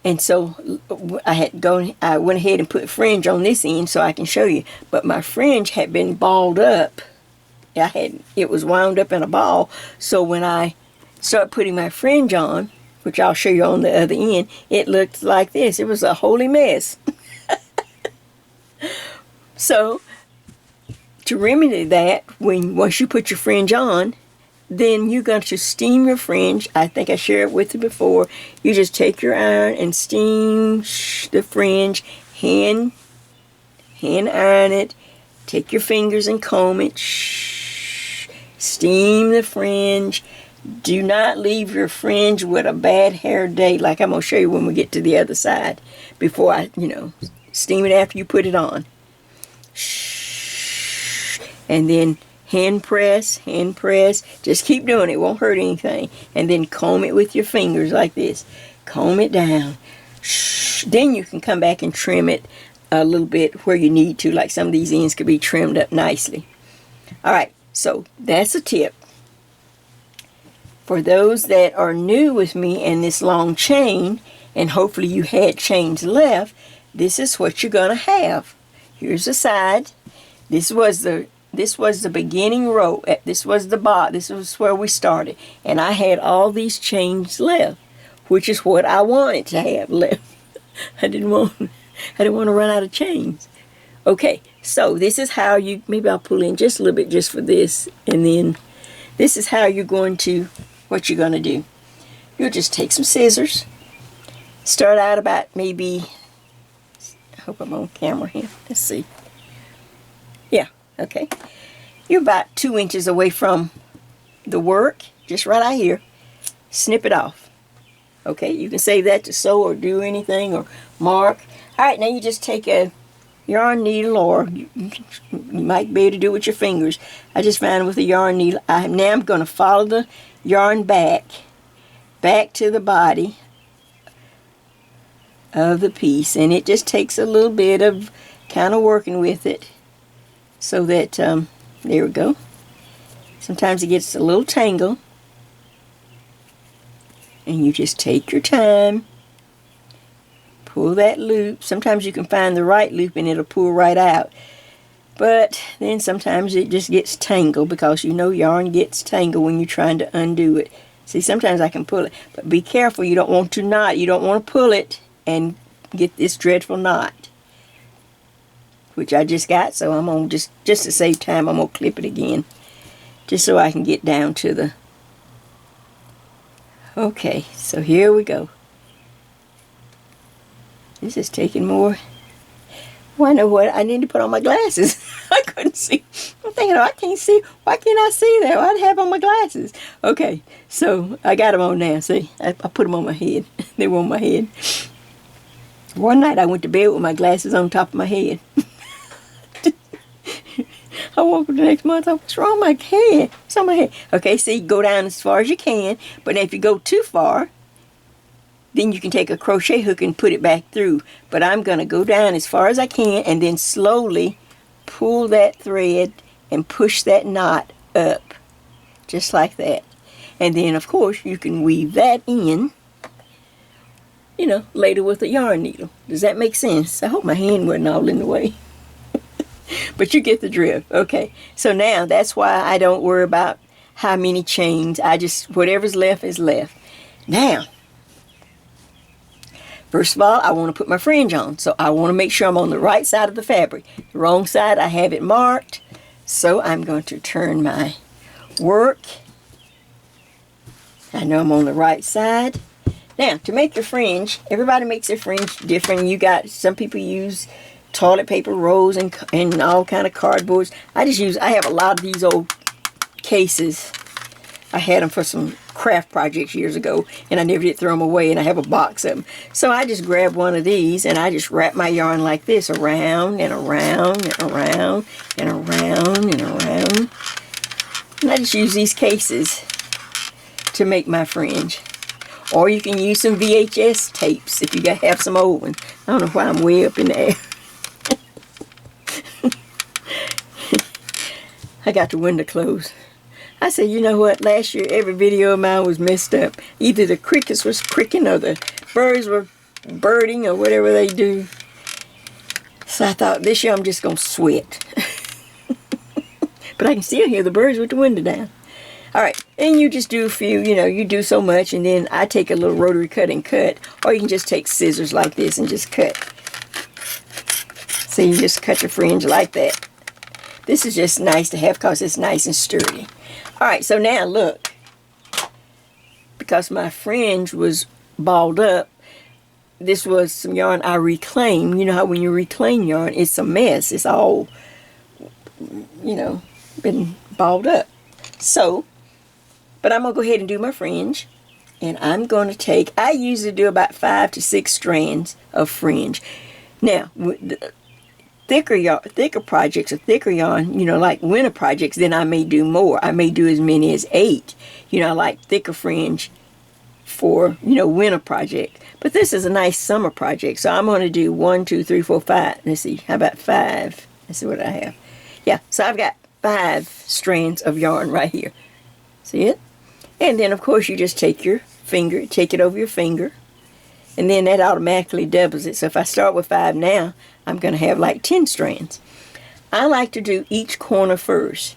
And so I went ahead and put fringe on this end so I can show you. But my fringe had been balled up. It was wound up in a ball. So when I started putting my fringe on, which I'll show you on the other end, it looked like this. It was a holy mess. So to remedy that, once you put your fringe on, then you're going to steam your fringe. I think I shared it with you before. You just take your iron and steam the fringe, hand iron it, take your fingers and comb it, steam the fringe. Do not leave your fringe with a bad hair day, like I'm going to show you when we get to the other side, before I, steam it after you put it on. And then hand press, just keep doing it, it won't hurt anything. And then comb it with your fingers like this. Comb it down. then you can come back and trim it a little bit where you need to, like some of these ends could be trimmed up nicely. All right, so that's a tip. For those that are new with me and this long chain, and hopefully you had chains left, this is what you're gonna have. Here's the side. This was the beginning row. This was the bottom. This was where we started, and I had all these chains left, which is what I wanted to have left. I didn't want to run out of chains. Okay, so this is how you. Maybe I'll pull in just a little bit just for this, and then this is how you're going to. What you're going to do. You'll just take some scissors. Start out about maybe. I hope I'm on camera here. Let's see. Yeah. Okay. You're about 2 inches away from the work, just right out here. Snip it off. Okay, you can save that to sew or do anything or mark. All right, now you just take a yarn needle, or you might be able to do it with your fingers. I just found with a yarn needle. Now I'm going to follow the yarn back to the body of the piece, and it just takes a little bit of kind of working with it so that there we go. Sometimes it gets a little tangled, and you just take your time, pull that loop. Sometimes you can find the right loop and it'll pull right out, but then sometimes it just gets tangled, because you know yarn gets tangled when you're trying to undo it. See, sometimes I can pull it, but be careful. You don't want to knot. You don't want to pull it and get this dreadful knot, which I just got. So I'm going to just to save time, I'm going to clip it again, just so I can get down to the. Okay, so here we go. This is taking more. Well, I know what, I need to put on my glasses. I couldn't see. I'm thinking, oh, I can't see. Why can't I see that? Well, I'd have on my glasses. Okay, so I got them on now. See, I put them on my head. They were on my head. One night I went to bed with my glasses on top of my head. I woke up the next month. What's wrong with my head? It's on my head. Okay, so you go down as far as you can. But if you go too far, then you can take a crochet hook and put it back through. But I'm going to go down as far as I can and then slowly pull that thread and push that knot up. Just like that. And then, of course, you can weave that in, you know, later with a yarn needle. Does that make sense? I hope my hand wasn't all in the way. But you get the drift. Okay, so now that's why I don't worry about how many chains. I just, whatever's left is left. Now, first of all, I want to put my fringe on. So I want to make sure I'm on the right side of the fabric. The wrong side, I have it marked. So I'm going to turn my work. I know I'm on the right side. Now, to make your fringe, everybody makes their fringe different. You got, some people use toilet paper rolls and all kind of cardboards. I have a lot of these old cases. I had them for some craft projects years ago, and I never did throw them away, and I have a box of them. So I just grab one of these, and I just wrap my yarn like this, around and around and around and around and around. And I just use these cases to make my fringe. Or you can use some VHS tapes if you have some old ones. I don't know why I'm way up in the air. I got the window closed. I said, you know what? Last year, every video of mine was messed up. Either the crickets was cricking or the birds were birding or whatever they do. So I thought, this year I'm just going to sweat. But I can still hear the birds with the window down. All right, and you just do a few, you know, you do so much, and then I take a little rotary cut and cut, or you can just take scissors like this and just cut. So you just cut your fringe like that. This is just nice to have because it's nice and sturdy. All right, so now look, because my fringe was balled up, this was some yarn I reclaimed. You know how when you reclaim yarn, it's a mess. It's all, you know, been balled up. So, but I'm going to go ahead and do my fringe. And I'm going to take, I usually do about 5 to 6 strands of fringe. Now, thicker projects or thicker yarn, you know, like winter projects, then I may do more. I may do as many as 8. You know, I like thicker fringe, for, you know, winter project. But this is a nice summer project. So I'm going to do 1, 2, 3, 4, 5. Let's see. How about 5? Let's see what I have. Yeah, so I've got 5 strands of yarn right here. See it? And then, of course, you just take your finger, take it over your finger, and then that automatically doubles it. So if I start with 5 now, I'm going to have like 10 strands. I like to do each corner first.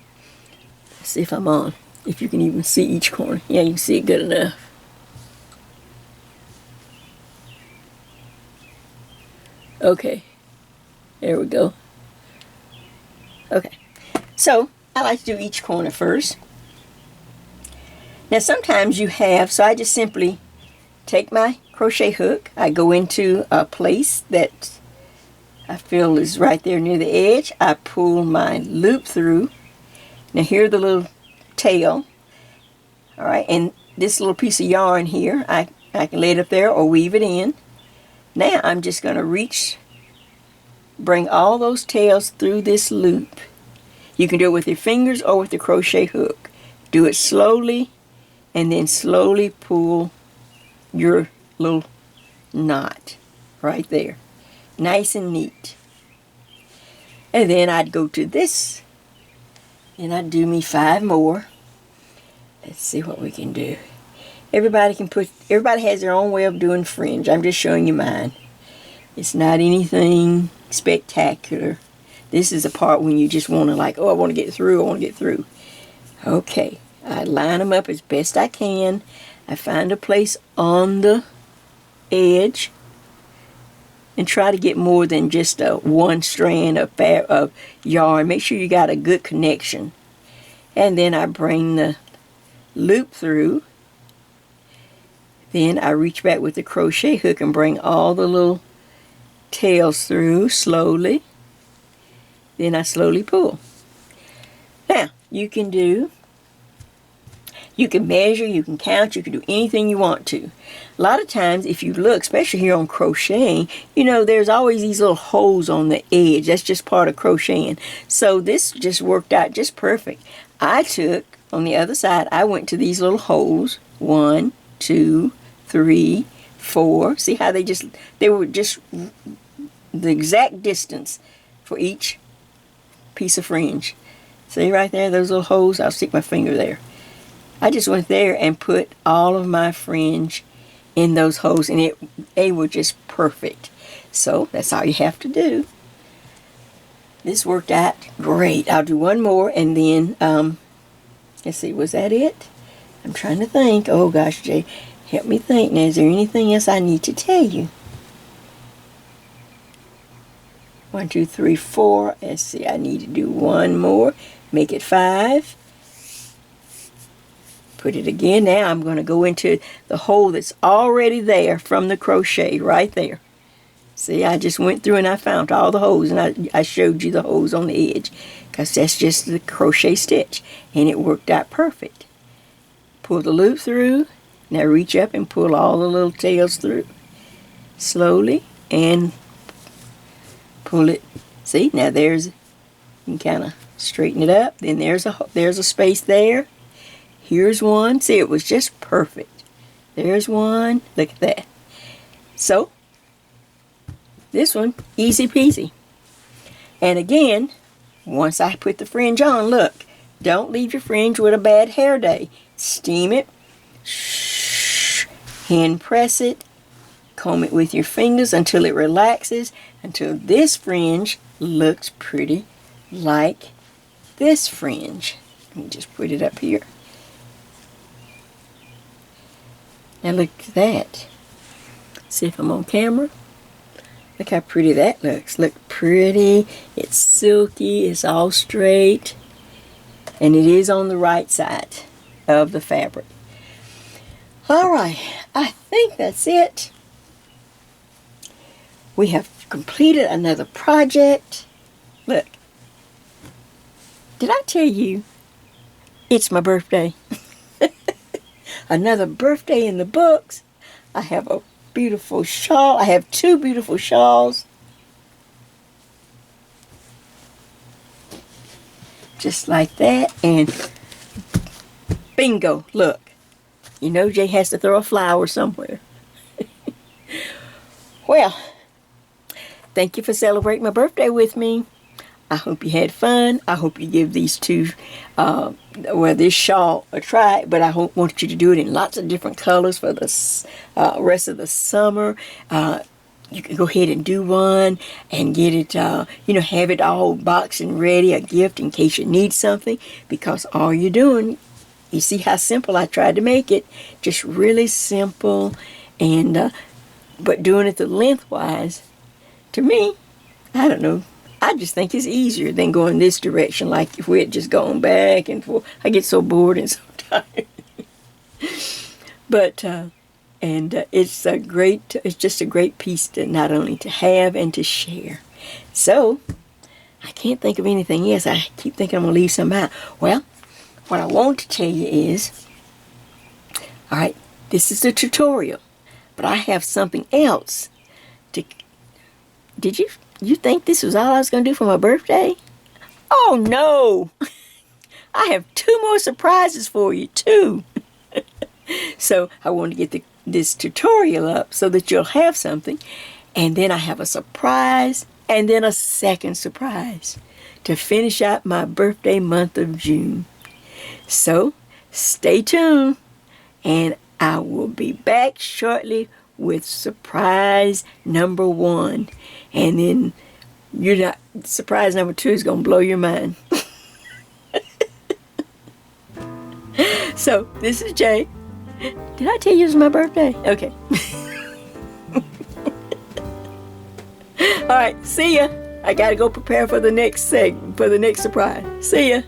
Let's see if I'm on. If you can even see each corner. Yeah, you can see it good enough. Okay. There we go. Okay. So, I like to do each corner first. Now sometimes you have, so I just simply take my crochet hook. I go into a place that I feel is right there near the edge. I pull my loop through. Now here's the little tail. Alright, and this little piece of yarn here, I can lay it up there or weave it in. Now I'm just going to bring all those tails through this loop. You can do it with your fingers or with the crochet hook. Do it slowly, and then slowly pull your little knot right there. Nice and neat. And then I'd go to this, and I'd do me 5 more. Let's see what we can do. Everybody has their own way of doing fringe. I'm just showing you mine. It's not anything spectacular. This is a part when you just want to like, oh, I want to get through. Okay. I line them up as best I can. I find a place on the edge and try to get more than just one strand of yarn. Make sure you got a good connection. And then I bring the loop through. Then I reach back with the crochet hook and bring all the little tails through slowly. Then I slowly pull. Now, you can measure, you can count, you can do anything you want to. A lot of times, if you look, especially here on crocheting, you know, there's always these little holes on the edge. That's just part of crocheting. So this just worked out just perfect. I took, on the other side, I went to these little holes. 1, 2, 3, 4. See how they were just the exact distance for each piece of fringe. See right there, those little holes? I'll stick my finger there. I just went there and put all of my fringe in those holes, and they were just perfect. So that's all you have to do. This worked out great. I'll do one more, and then let's see, was that it? I'm trying to think. Oh gosh, Jay, help me think. Now, is there anything else I need to tell you? 1, 2, 3, 4. Let's see, I need to do one more. Make it 5. Put it again. Now I'm going to go into the hole that's already there from the crochet right there. See, I just went through and I found all the holes, and I showed you the holes on the edge because that's just the crochet stitch, and it worked out perfect. Pull the loop through. Now reach up and pull all the little tails through slowly and pull it. See, now you can kind of straighten it up. Then there's a space there. Here's one. See, it was just perfect. There's one. Look at that. So, this one, easy peasy. And again, once I put the fringe on, look, don't leave your fringe with a bad hair day. Steam it, hand press it, comb it with your fingers until it relaxes, until this fringe looks pretty like this fringe. Let me just put it up here. Now look at that. See if I'm on camera. Look how pretty that looks. Look pretty. It's silky. It's all straight. And it is on the right side of the fabric. Alright. I think that's it. We have completed another project. Look. Did I tell you it's my birthday? Another birthday in the books. I have a beautiful shawl. I have 2 beautiful shawls. Just like that. And bingo, look. You know Jay has to throw a flower somewhere. Well, thank you for celebrating my birthday with me. I hope you had fun. I hope you give these two, this shawl a try, but I want you to do it in lots of different colors for the rest of the summer. You can go ahead and do one and get it, have it all boxed and ready, a gift in case you need something, because all you're doing, you see how simple I tried to make it, just really simple, and but doing it the lengthwise, to me, I don't know, I just think it's easier than going this direction, like if we had just gone back and forth. I get so bored and so tired. But, it's just a great piece to not only to have and to share. So, I can't think of anything else. I keep thinking I'm going to leave some out. Well, what I want to tell you is, all right, this is the tutorial, but I have something else to, did you think this was all I was going to do for my birthday? Oh, no. I have 2 more surprises for you, too. So I want to get this tutorial up so that you'll have something. And then I have a surprise and then a second surprise to finish out my birthday month of June. So stay tuned, and I will be back shortly with surprise number 1. And then surprise number 2 is going to blow your mind. So, this is Jay. Did I tell you it was my birthday? Okay. Alright, see ya. I gotta go prepare for the next segment, for the next surprise. See ya.